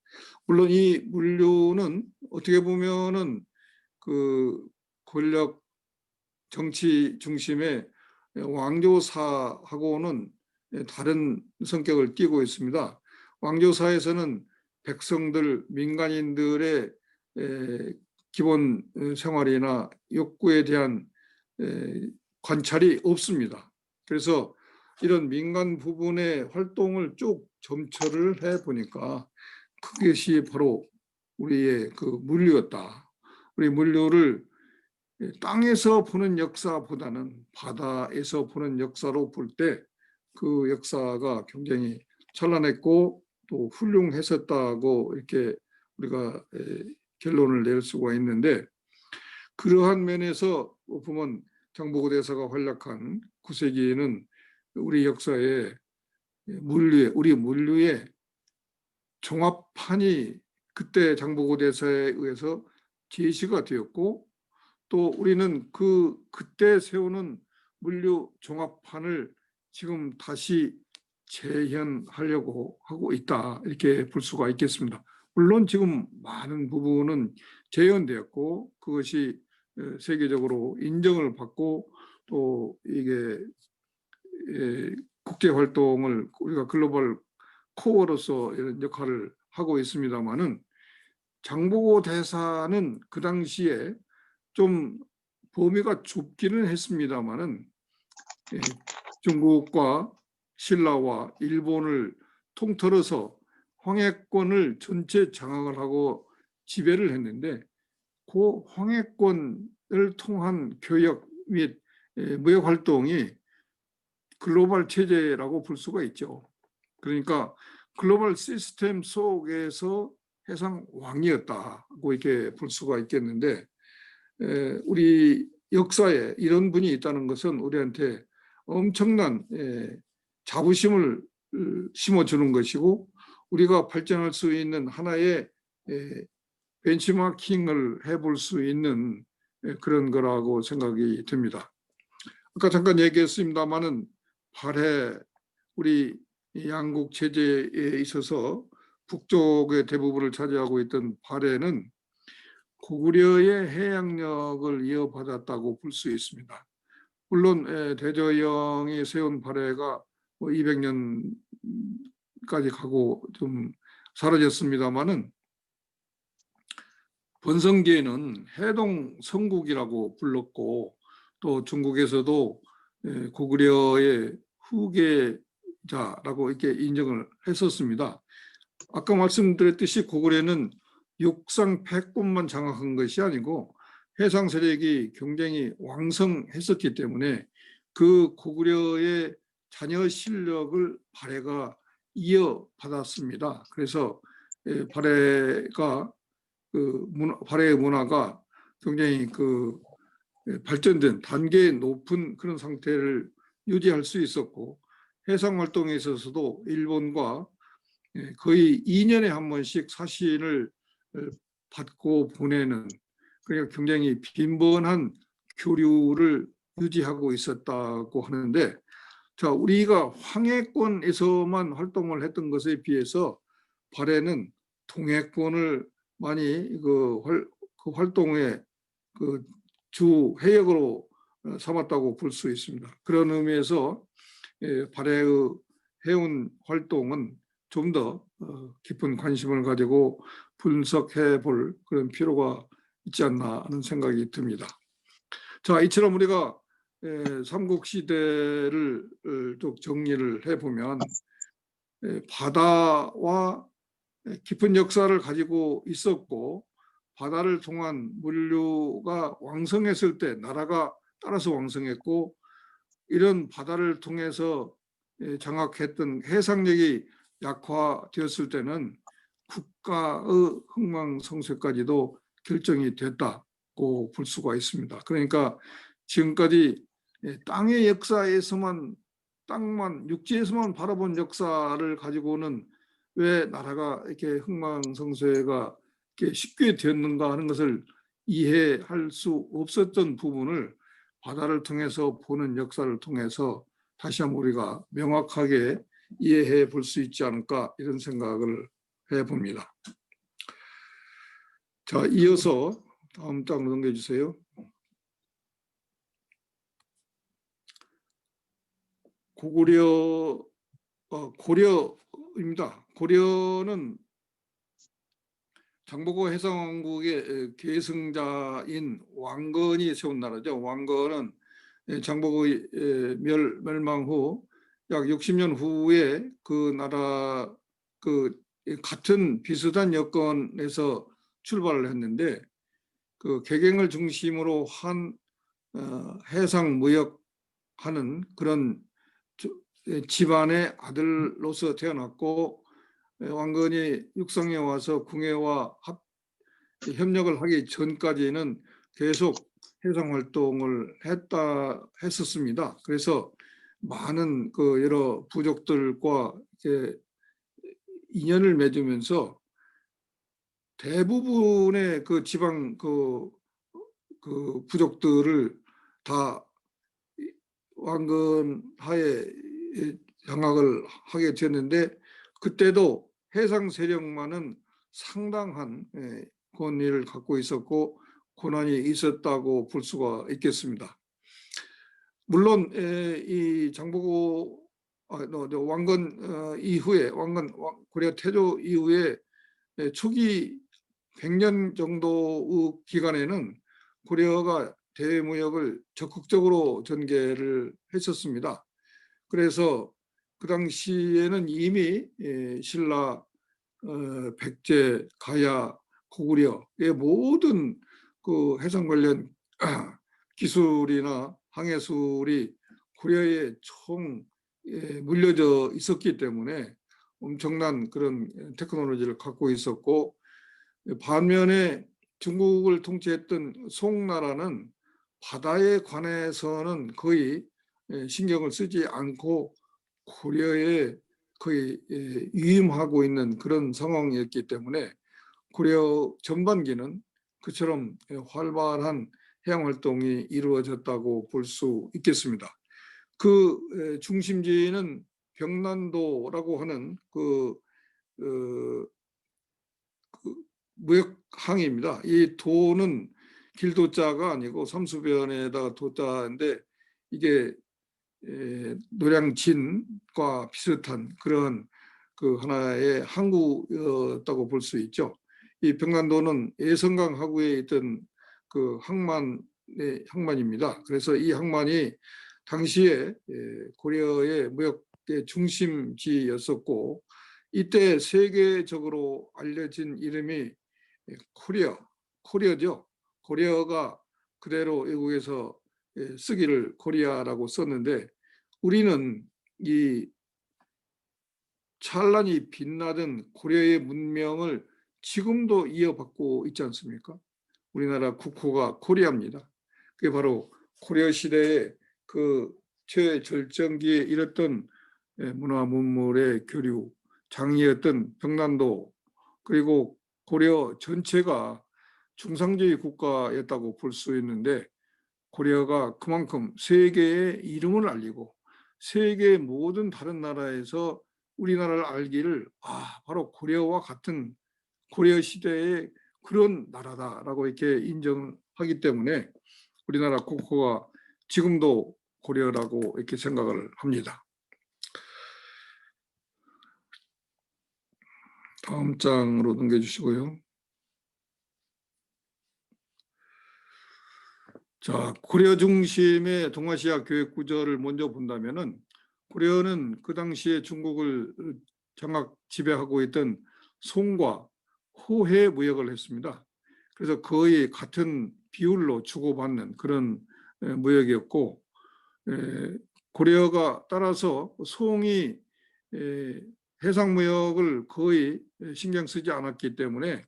물론 이 물류는 어떻게 보면은 그 권력 정치 중심의 왕조사하고는 다른 성격을 띠고 있습니다. 왕조사에서는 백성들, 민간인들의 기본 생활이나 욕구에 대한 관찰이 없습니다. 그래서 이런 민간 부분의 활동을 쭉 점철을 해 보니까 그것이 바로 우리의 그 물류였다. 우리 물류를 땅에서 보는 역사보다는 바다에서 보는 역사로 볼 때 그 역사가 굉장히 찬란했고 또 훌륭했었다고 이렇게 우리가 결론을 낼 수가 있는데, 그러한 면에서 보면 장보고 대사가 활약한 9세기에는 우리 역사에 우리 물류의 종합판이 그때 장보고 대사에 의해서 제시가 되었고, 또 우리는 그때 세우는 물류 종합판을 지금 다시 재현하려고 하고 있다, 이렇게 볼 수가 있겠습니다. 물론 지금 많은 부분은 재현되었고 그것이 세계적으로 인정을 받고 또 이게 국제 활동을 우리가 글로벌 코어로서 이런 역할을 하고 있습니다만은, 장보고 대사는 그 당시에 좀 범위가 좁기는 했습니다만은 중국과 신라와 일본을 통틀어서 황해권을 전체 장악을 하고 지배를 했는데, 그 황해권을 통한 교역 및 무역 활동이 글로벌 체제라고 볼 수가 있죠. 그러니까 글로벌 시스템 속에서 해상 왕이었다고 이렇게 볼 수가 있겠는데, 우리 역사에 이런 분이 있다는 것은 우리한테 엄청난 자부심을 심어주는 것이고, 우리가 발전할 수 있는 하나의 벤치마킹을 해볼 수 있는 그런 거라고 생각이 듭니다. 아까 잠깐 얘기했습니다마는 발해, 우리 양국 체제에 있어서 북쪽의 대부분을 차지하고 있던 발해는 고구려의 해양력을 이어받았다고 볼 수 있습니다. 물론 대저영이 세운 발해가 200년까지 가고 좀 사라졌습니다마는, 번성기에는 해동 성국이라고 불렀고, 또 중국에서도 고구려의 후계자라고 이렇게 인정을 했었습니다. 아까 말씀드렸듯이 고구려는 육상 패권만 장악한 것이 아니고 해상 세력이 굉장히 왕성했었기 때문에 그 고구려의 자녀 실력을 발해가 이어받았습니다. 그래서 발해의 문화가 굉장히 발전된 단계 높은 그런 상태를 유지할 수 있었고, 해상 활동에 있어서도 일본과 거의 2년에 한 번씩 사신을 받고 보내는, 그러니까 굉장히 빈번한 교류를 유지하고 있었다고 하는데, 자, 우리가 황해권에서만 활동을 했던 것에 비해서 발해는 동해권을 많이 그 활동의 주 해역으로 삼았다고 볼 수 있습니다. 그런 의미에서 발해의 해운 활동은 좀 더 깊은 관심을 가지고 분석해 볼 그런 필요가 있지 않나 하는 생각이 듭니다. 자, 이처럼 우리가 삼국시대를 또 정리를 해보면 바다와 깊은 역사를 가지고 있었고, 바다를 통한 물류가 왕성했을 때 나라가 따라서 왕성했고, 이런 바다를 통해서 장악했던 해상력이 약화되었을 때는 국가의 흥망성쇠까지도 결정이 됐다고 볼 수가 있습니다. 그러니까 지금까지 땅의 역사에서만, 육지에서만 바라본 역사를 가지고는 왜 나라가 이렇게 흥망성쇠가 이렇게 쉽게 되었는가 하는 것을 이해할 수 없었던 부분을 바다를 통해서 보는 역사를 통해서 다시 한번 우리가 명확하게 이해해 볼 수 있지 않을까, 이런 생각을 해봅니다. 자, 이어서 다음 장으로 넘겨주세요. 고려입니다. 고려는 장보고 해상왕국의 계승자인 왕건이 세운 나라죠. 왕건은 장보고의 멸망 후 약 60년 후에 그 나라 같은 비슷한 여건에서 출발을 했는데 그 개경을 중심으로 한 해상 무역하는 그런 집안의 아들로서 태어났고 왕건이 육성에 와서 궁예와 협력을 하기 전까지는 계속 해상 활동을 했었습니다. 그래서 많은 그 여러 부족들과 이렇게 인연을 맺으면서 대부분의 그 지방 그 부족들을 다 왕건 하에 장악을 하게 됐는데 그때도 해상 세력만은 상당한 권위를 갖고 있었고 권한이 있었다고 볼 수가 있겠습니다. 물론 이 장보고 왕건 이후에 고려 태조 이후에 초기 100년 정도의 기간에는 고려가 대무역을 적극적으로 전개를 했었습니다. 그래서 그 당시에는 이미 신라, 백제, 가야, 고구려의 모든 그 해상 관련 기술이나 항해술이 고려에 총 물려져 있었기 때문에 엄청난 그런 테크놀로지를 갖고 있었고 반면에 중국을 통치했던 송나라는 바다에 관해서는 거의 신경을 쓰지 않고 고려에 거의 위임하고 있는 그런 상황이었기 때문에 고려 전반기는 그처럼 활발한 해양 활동이 이루어졌다고 볼 수 있겠습니다. 그 중심지는 병난도라고 하는 그 무역항입니다. 이 도는 길도자가 아니고 삼수변에다가 도자인데 이게 노량진과 비슷한 그런 그 하나의 항구였다고 볼 수 있죠. 이 병난도는 예성강 하구에 있던 그 항만입니다. 그래서 이 항만이 당시에 고려의 무역의 중심지였었고 이때 세계적으로 알려진 이름이 코리어죠. 코리어가 그대로 외국에서 쓰기를 코리아라고 썼는데 우리는 이 찬란히 빛나던 고려의 문명을 지금도 이어받고 있지 않습니까? 우리나라 국호가 코리아입니다. 그게 바로 고려 시대의 그 최절정기에 이뤘던 문화 문물의 교류, 장이었던 병난도 그리고 고려 전체가 중상주의 국가였다고 볼 수 있는데 고려가 그만큼 세계의 이름을 알리고 세계의 모든 다른 나라에서 우리나라를 알기를 바로 고려와 같은 고려 시대의 그런 나라다라고 이렇게 인정하기 때문에 우리나라 국호가 지금도 고려라고 이렇게 생각을 합니다. 다음 장으로 넘겨주시고요. 자, 고려 중심의 동아시아 교육 구조를 먼저 본다면은 고려는 그 당시에 중국을 장악 지배하고 있던 송과 호해 무역을 했습니다. 그래서 거의 같은 비율로 주고받는 그런 무역이었고 고려가 따라서 송이 해상 무역을 거의 신경 쓰지 않았기 때문에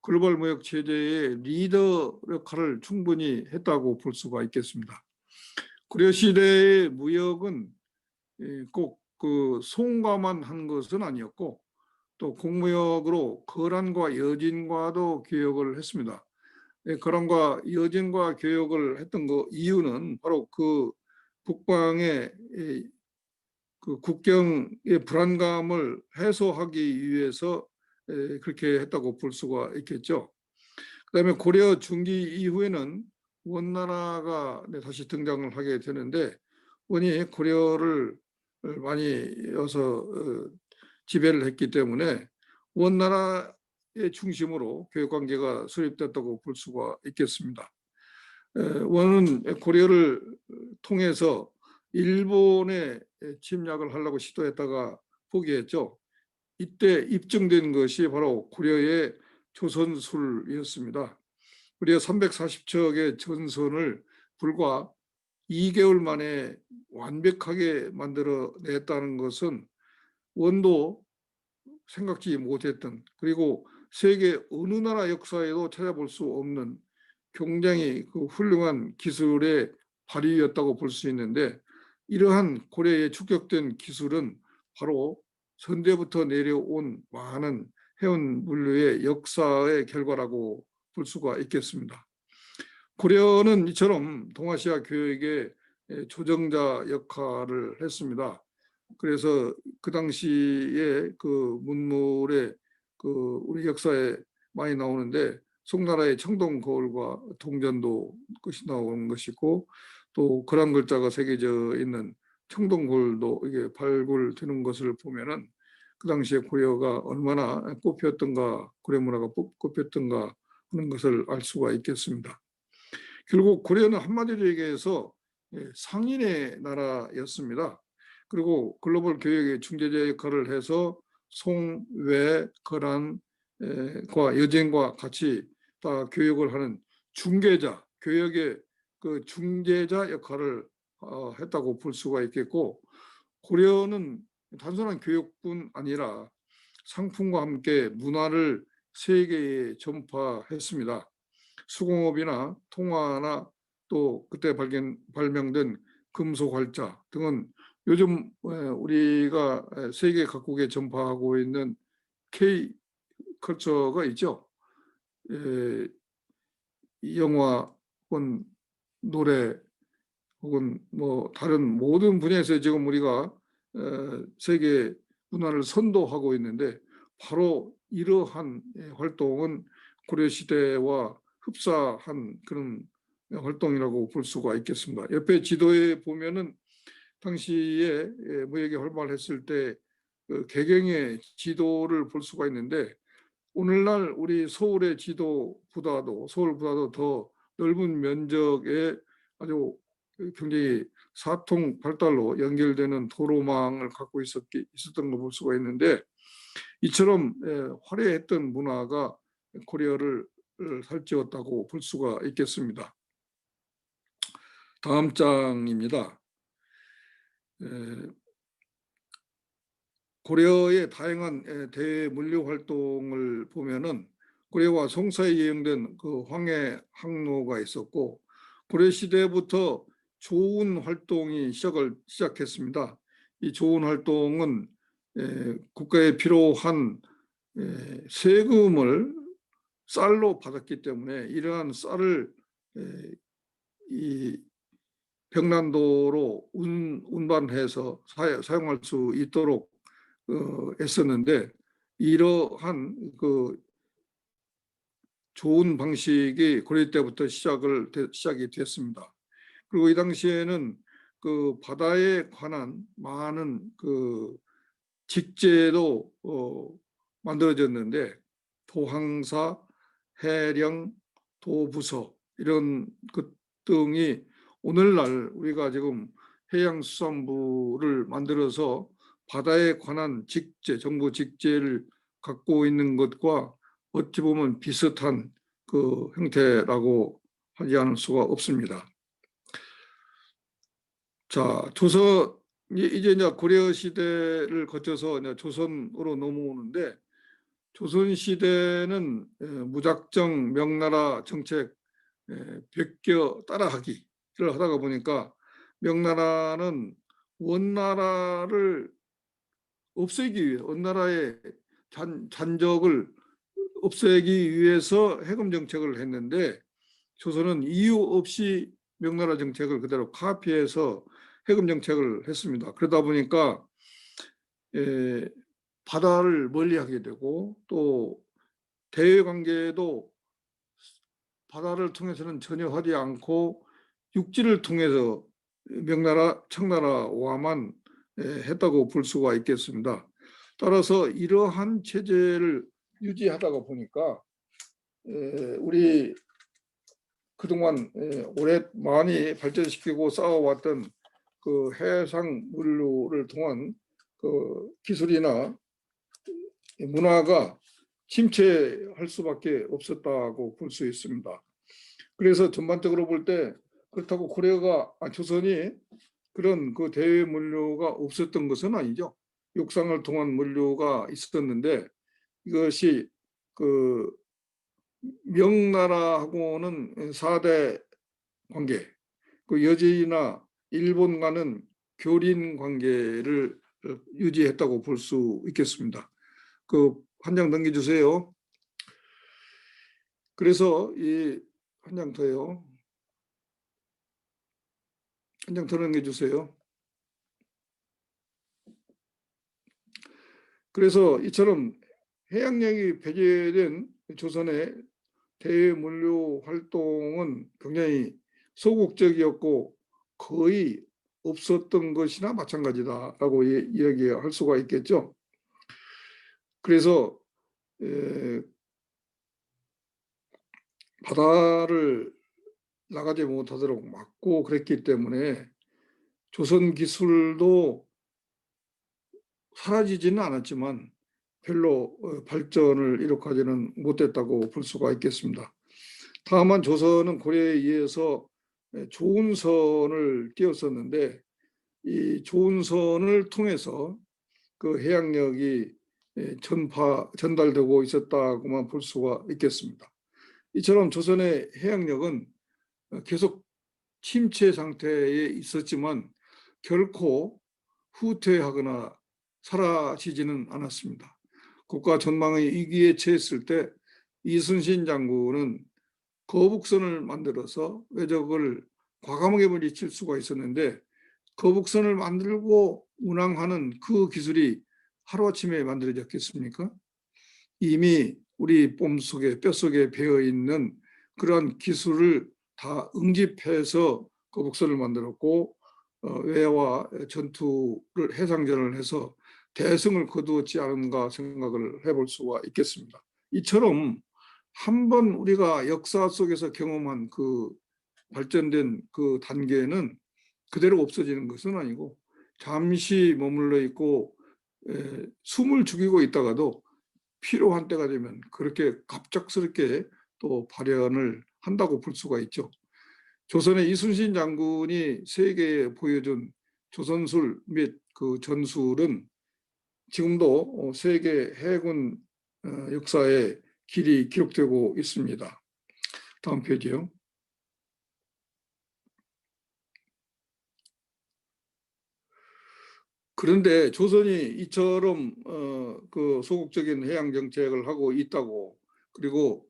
글로벌 무역 체제의 리더 역할을 충분히 했다고 볼 수가 있겠습니다. 고려 시대의 무역은 꼭 그 송과만 한 것은 아니었고 또 공무역으로 거란과 여진과도 교역을 했습니다. 거란과 여진과 교역을 했던 그 이유는 바로 그 북방의 그 국경의 불안감을 해소하기 위해서 그렇게 했다고 볼 수가 있겠죠. 그다음에 고려 중기 이후에는 원나라가 다시 등장을 하게 되는데, 원이 고려를 많이 지배를 했기 때문에 원나라의 중심으로 교육 관계가 수립됐다고 볼 수가 있겠습니다. 원은 고려를 통해서 일본에 침략을 하려고 시도했다가 포기했죠. 이때 입증된 것이 바로 고려의 조선술이었습니다. 무려 340척의 전선을 불과 2개월 만에 완벽하게 만들어냈다는 것은 원도 생각지 못했던, 그리고 세계 어느 나라 역사에도 찾아볼 수 없는 굉장히 훌륭한 기술의 발휘였다고 볼 수 있는데, 이러한 고려의 축적된 기술은 바로 선대부터 내려온 많은 해운 물류의 역사의 결과라고 볼 수가 있겠습니다. 고려는 이처럼 동아시아 교역의 조정자 역할을 했습니다. 그래서 그 당시에 그 문물에 우리 역사에 많이 나오는데, 송나라의 청동 거울과 동전도 것이 나오는 것이고, 또 거란 글자가 새겨져 있는 청동 거울도 이게 발굴되는 것을 보면은 그 당시에 고려가 얼마나 꽃피웠던가, 고려 문화가 꽃피웠던가 하는 것을 알 수가 있겠습니다. 결국 고려는 한마디로 얘기해서 상인의 나라였습니다. 그리고 글로벌 교역의 중재자 역할을 해서 송, 외, 거란과 여쟁과 같이 다 교역을 하는 중개자, 교역의 그 중재자 역할을 했다고 볼 수가 있겠고, 고려는 단순한 교역뿐 아니라 상품과 함께 문화를 세계에 전파했습니다. 수공업이나 통화나 또 그때 발명된 금속 활자 등은 요즘 우리가 세계 각국에 전파하고 있는 K 컬처가 있죠. 영화 혹은 노래 혹은 뭐 다른 모든 분야에서 지금 우리가 세계 문화를 선도하고 있는데, 바로 이러한 활동은 고려시대와 흡사한 그런 활동이라고 볼 수가 있겠습니다. 옆에 지도에 보면은 당시에 무역이 활발했을 때 개경의 지도를 볼 수가 있는데, 오늘날 우리 서울의 서울보다도 더 넓은 면적의 아주 굉장히 사통 발달로 연결되는 도로망을 갖고 있었던 걸 볼 수가 있는데, 이처럼 화려했던 문화가 고려를 살찌웠다고 볼 수가 있겠습니다. 다음 장입니다. 고려의 다양한 대외 물류 활동을 보면은 고려와 송사에 이용된 그 황해 항로가 있었고, 고려 시대부터 조운 활동이 시작했습니다. 이 조운 활동은 국가에 필요한 세금을 쌀로 받았기 때문에 이러한 쌀을 이 병란도로 운반해서 사용할 수 있도록 했었는데, 이러한 그 좋은 방식이 고려 때부터 시작이 됐습니다. 그리고 이 당시에는 그 바다에 관한 많은 그 직제도 만들어졌는데, 도항사, 해령, 도부서 이런 것 등이 오늘날 우리가 지금 해양수산부를 만들어서 바다에 관한 직제, 정부 직제를 갖고 있는 것과 어찌 보면 비슷한 그 형태라고 하지 않을 수가 없습니다. 자, 이제 고려 시대를 거쳐서 이제 조선으로 넘어오는데, 조선 시대는 무작정 명나라 정책 베껴 따라하기를 하다가 보니까 명나라는 원나라를 없애기 위해, 원나라의 잔적을 없애기 위해서 해금 정책을 했는데, 조선은 이유 없이 명나라 정책을 그대로 카피해서 해금 정책을 했습니다. 그러다 보니까 바다를 멀리하게 되고, 또 대외 관계도 바다를 통해서는 전혀 하지 않고 육지를 통해서 명나라, 청나라와만 했다고 볼 수가 있겠습니다. 따라서 이러한 체제를 유지하다가 보니까 우리 그동안 오래 많이 발전시키고 쌓아왔던 그 해상 물류를 통한 그 기술이나 문화가 침체할 수밖에 없었다고 볼 수 있습니다. 그래서 전반적으로 볼 때 그렇다고 조선이 그런 그 대외 물류가 없었던 것은 아니죠. 육상을 통한 물류가 있었는데 이것이 그 명나라하고는 4대 관계, 그 여진이나 일본과는 교린 관계를 유지했다고 볼 수 있겠습니다. 그 한 장 넘겨주세요. 그래서 이 한 장 더요. 한 장 더 넘겨주세요. 그래서 이처럼 해양령이 배제된 조선의 대외 물류 활동은 굉장히 소극적이었고 거의 없었던 것이나 마찬가지다라고 이야기할 수가 있겠죠. 그래서 바다를 나가지 못하도록 막고 그랬기 때문에 조선 기술도 사라지지는 않았지만 별로 발전을 이룩하지는 못했다고 볼 수가 있겠습니다. 다만 조선은 고려에 의해서 좋은 선을 띄웠었는데 이 좋은 선을 통해서 그 해양력이 전달되고 있었다고만 볼 수가 있겠습니다. 이처럼 조선의 해양력은 계속 침체 상태에 있었지만 결코 후퇴하거나 사라지지는 않았습니다. 국가 전망의 위기에 처했을 때 이순신 장군은 거북선을 만들어서 왜적을 과감하게 물리칠 수가 있었는데 거북선을 만들고 운항하는 그 기술이 하루아침에 만들어졌겠습니까? 이미 우리 돛속에 뼛속에 배어있는 그러한 기술을 다 응집해서 거북선을 만들었고 외와 전투를 해상전을 해서 대승을 거두었지 않은가 생각을 해볼 수가 있겠습니다. 이처럼 한번 우리가 역사 속에서 경험한 그 발전된 그 단계는 그대로 없어지는 것은 아니고 잠시 머물러 있고 숨을 죽이고 있다가도 필요한 때가 되면 그렇게 갑작스럽게 또 발현을 한다고 볼 수가 있죠. 조선의 이순신 장군이 세계에 보여준 조선술 및 그 전술은 지금도 세계 해군 역사에 길이 기록되고 있습니다. 다음 페이지요. 그런데 조선이 이처럼 그 소극적인 해양 정책을 하고 있다고 그리고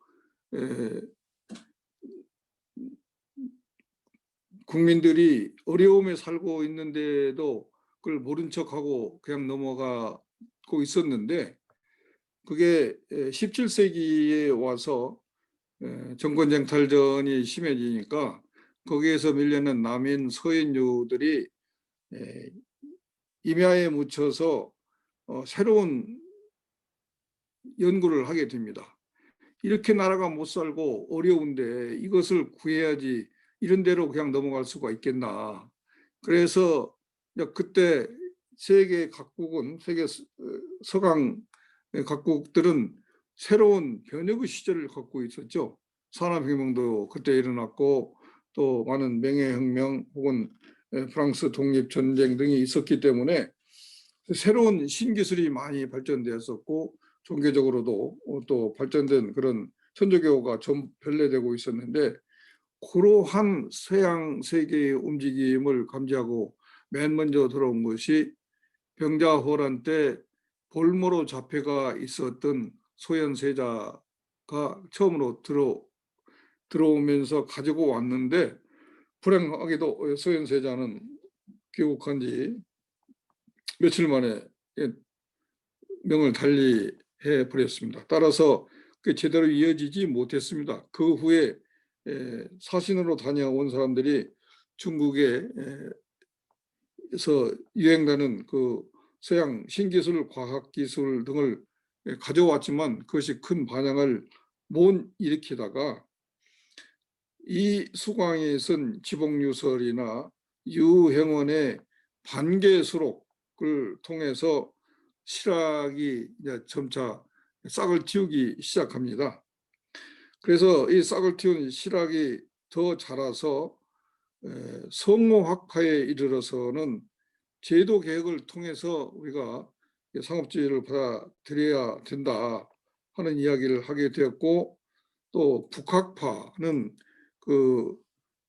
국민들이 어려움에 살고 있는데도 그걸 모른 척하고 그냥 넘어가고 있었는데 그게 17세기에 와서 정권쟁탈전이 심해지니까 거기에서 밀려난 남인 서인유들이 임야에 묻혀서 새로운 연구를 하게 됩니다. 이렇게 나라가 못 살고 어려운데 이것을 구해야지 이런 데로 그냥 넘어갈 수가 있겠나. 그래서 그때 세계 각국은 세계 서강 각국들은 새로운 변혁의 시절을 갖고 있었죠. 산업혁명도 그때 일어났고 또 많은 명예혁명 혹은 프랑스 독립전쟁 등이 있었기 때문에 새로운 신기술이 많이 발전되었었고 종교적으로도 또 발전된 그런 천주교가 좀 변래되고 있었는데 그러한 서양 세계의 움직임을 감지하고 맨 먼저 들어온 것이 병자호란 때 볼모로 잡혀가 있었던 소현세자가 처음으로 들어오면서 가지고 왔는데 불행하게도 소현세자는 귀국한 지 며칠 만에 명을 달리해 버렸습니다. 따라서 그 제대로 이어지지 못했습니다. 그 후에 사신으로 다녀온 사람들이 중국에서 유행되는 그 서양 신기술, 과학기술 등을 가져왔지만 그것이 큰 반향을 못 일으키다가 이 수광이 쓴 지복유설이나 유행원의 반개수록을 통해서 실학이 이제 점차 싹을 틔우기 시작합니다. 그래서 이 싹을 틔운 실학이 더 자라서 성모학파에 이르러서는 제도 개혁을 통해서 우리가 상업주의를 받아들여야 된다 하는 이야기를 하게 되었고, 또 북학파는 그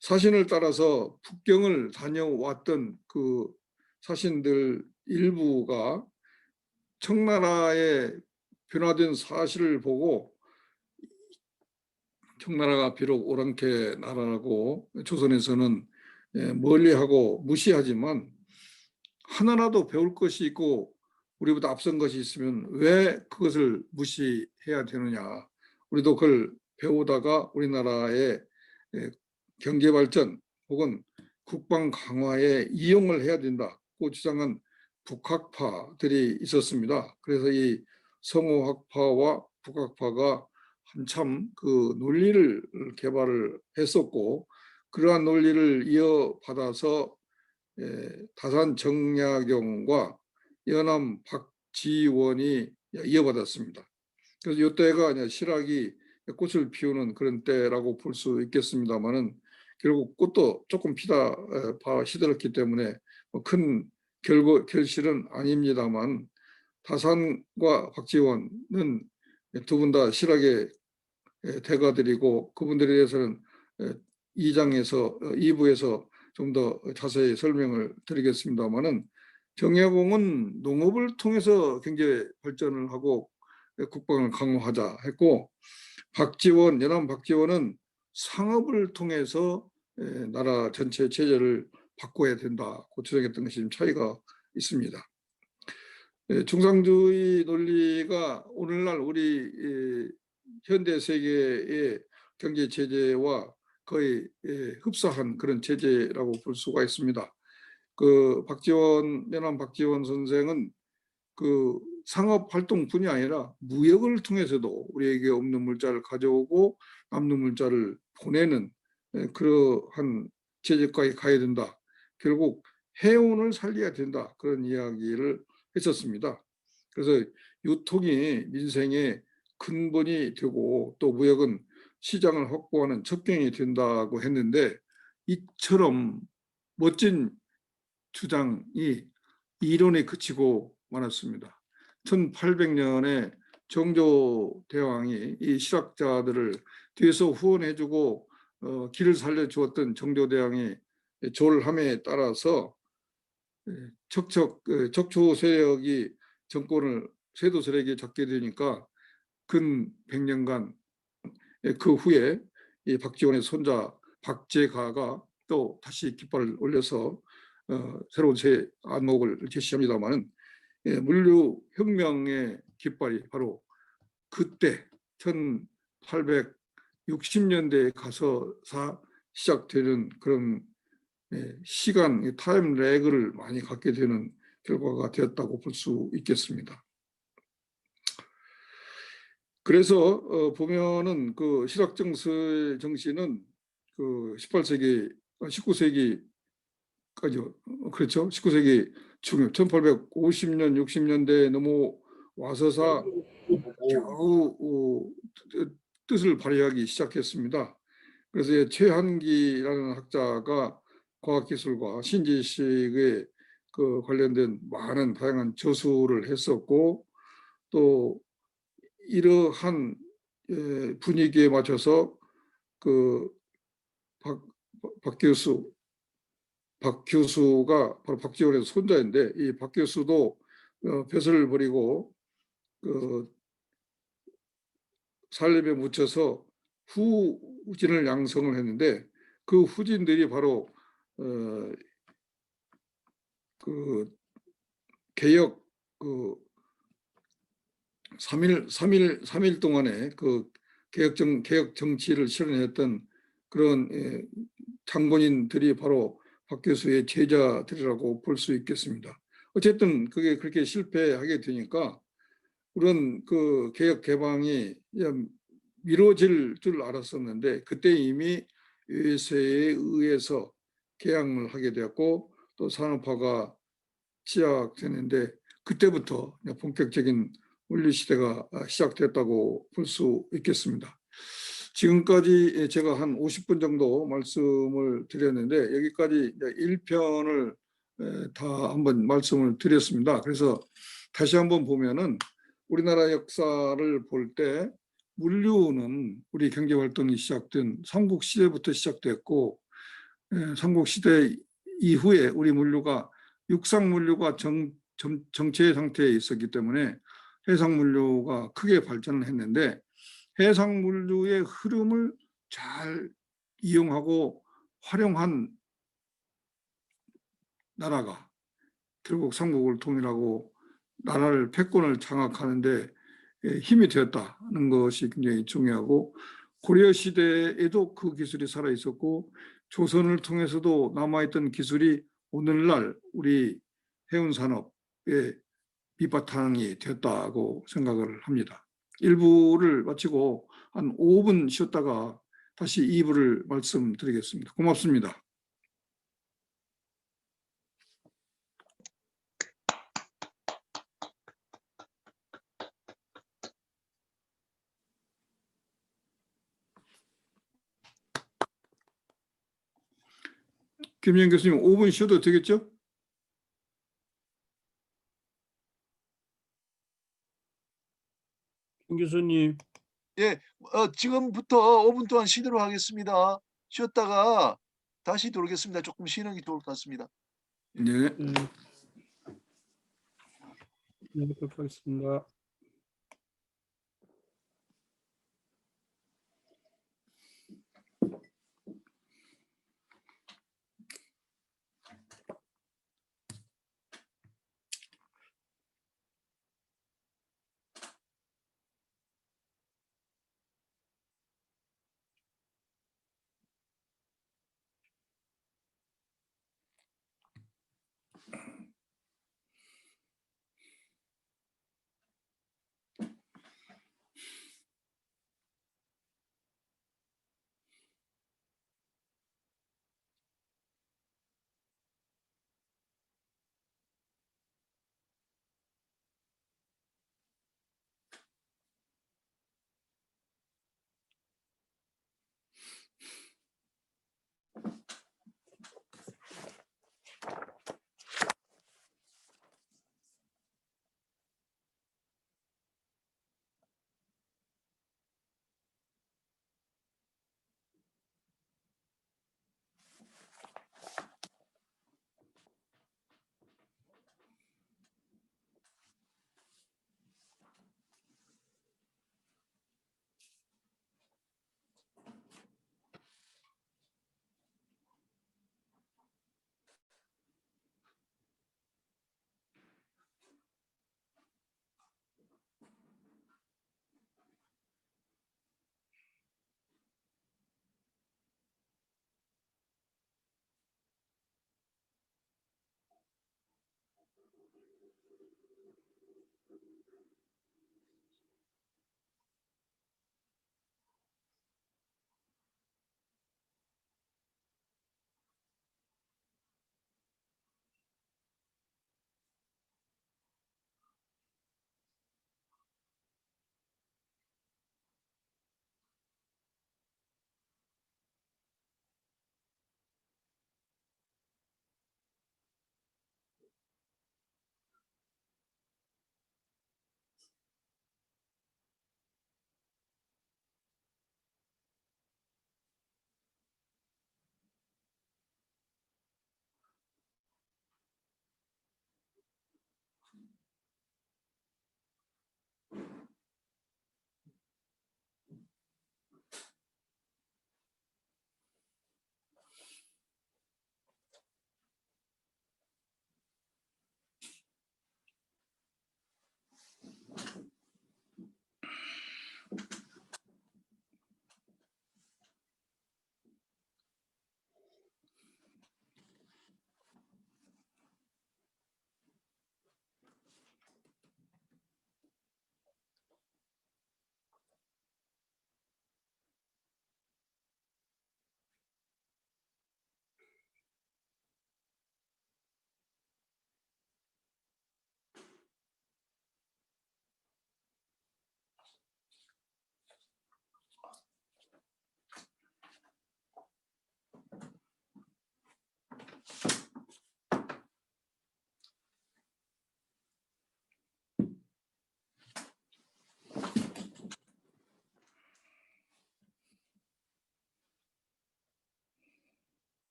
사신을 따라서 북경을 다녀왔던 그 사신들 일부가 청나라의 변화된 사실을 보고 청나라가 비록 오랑캐 나라라고 조선에서는 멀리하고 무시하지만 하나라도 배울 것이 있고 우리보다 앞선 것이 있으면 왜 그것을 무시해야 되느냐. 우리도 그걸 배우다가 우리나라의 경제 발전 혹은 국방 강화에 이용을 해야 된다고 주장한 북학파들이 있었습니다. 그래서 이 성호학파와 북학파가 한참 그 논리를 개발을 했었고, 그러한 논리를 이어받아서 다산 정약용과 연암 박지원이 이어받았습니다. 그래서 이때가 실학이 꽃을 피우는 그런 때라고 볼 수 있겠습니다만은, 결국 꽃도 조금 피다 시들었기 때문에 큰 결실은 아닙니다만, 다산과 박지원은 두 분 다 실학의 대가들이고, 그분들에 대해서는 2부에서 좀 더 자세히 설명을 드리겠습니다만은, 정약용은 농업을 통해서 경제 발전을 하고 국방을 강화하자 했고, 연암 박지원은 상업을 통해서 나라 전체 체제를 바꿔야 된다고 주장했던 것이 좀 차이가 있습니다. 중상주의 논리가 오늘날 우리 현대 세계의 경제 체제와 거의 흡사한 그런 체제라고 볼 수가 있습니다. 그 연암 박지원 선생은 그 상업 활동뿐이 아니라 무역을 통해서도 우리에게 없는 물자를 가져오고 남는 물자를 보내는 그러한 체제까지 가야 된다. 결국 해운을 살려야 된다. 그런 이야기를 했었습니다. 그래서 유통이 민생의 근본이 되고 또 무역은 시장을 확보하는 첩경이 된다고 했는데, 이처럼 멋진 주장이 이론에 그치고 말았습니다. 1800년에 정조대왕이 이 실학자들을 뒤에서 후원해주고 길을 살려주었던 정조대왕이 조를함에 따라서 척추 세력이 정권을 세도 세력이 잡게 되니까 근 100년간 그 후에 이 박지원의 손자 박제가가 또 다시 깃발을 올려서 새로운 새 안목을 제시합니다만은, 물류혁명의 깃발이 바로 그때 1860년대에 가서 시작되는 그런 시간, 타임 래그를 많이 갖게 되는 결과가 되었다고 볼 수 있겠습니다. 그래서 보면은 그 실학 정신은 그 19세기까지, 그렇죠. 19세기 중 1850년 60년대에 넘어와서서 겨우 뜻을 발휘하기 시작했습니다. 그래서 최한기라는 학자가 과학기술과 신지식에 그 관련된 많은 다양한 저술을 했었고, 또 이러한 분위기에 맞춰서 그 박 교수가 바로 박지원의 손자인데, 이 박 교수도 벼슬을 버리고 살림에 묻혀서 후진을 양성을 했는데, 그 후진들이 바로 그 개혁 3일 동안에 그 개혁 정치를 실현했던 그런 장본인들이 바로 박 교수의 제자들이라고 볼 수 있겠습니다. 어쨌든 그게 그렇게 실패하게 되니까 그런 그 개혁 개방이 미뤄질 줄 알았었는데 그때 이미 유해세에 의해서 개항을 하게 되었고 또 산업화가 시작되는데 그때부터 본격적인 물류 시대가 시작됐다고 볼 수 있겠습니다. 지금까지 제가 한 50분 정도 말씀을 드렸는데 여기까지 1편을 다 한번 말씀을 드렸습니다. 그래서 다시 한번 보면은 우리나라 역사를 볼 때 물류는 우리 경제 활동이 시작된 삼국시대부터 시작됐고 삼국시대 이후에 우리 물류가 육상 물류가 정체 상태에 있었기 때문에 해상 물류가 크게 발전을 했는데 해상 물류의 흐름을 잘 이용하고 활용한 나라가 결국 삼국을 통일하고 나라를 패권을 장악하는데 힘이 되었다는 것이 굉장히 중요하고 고려 시대에도 그 기술이 살아 있었고 조선을 통해서도 남아있던 기술이 오늘날 우리 해운 산업의 밑바탕이 되었다고 생각을 합니다. 1부를 마치고 한 5분 쉬었다가 다시 2부를 말씀드리겠습니다. 고맙습니다. 김영 교수님 5분 쉬어도 되겠죠? 김 교수님. 예, 지금부터 5분 동안 쉬도록 하겠습니다. 쉬었다가 다시 돌겠습니다. 조금 쉬는 게 좋을 것 같습니다. 네. 네, 그렇게 하겠습니다.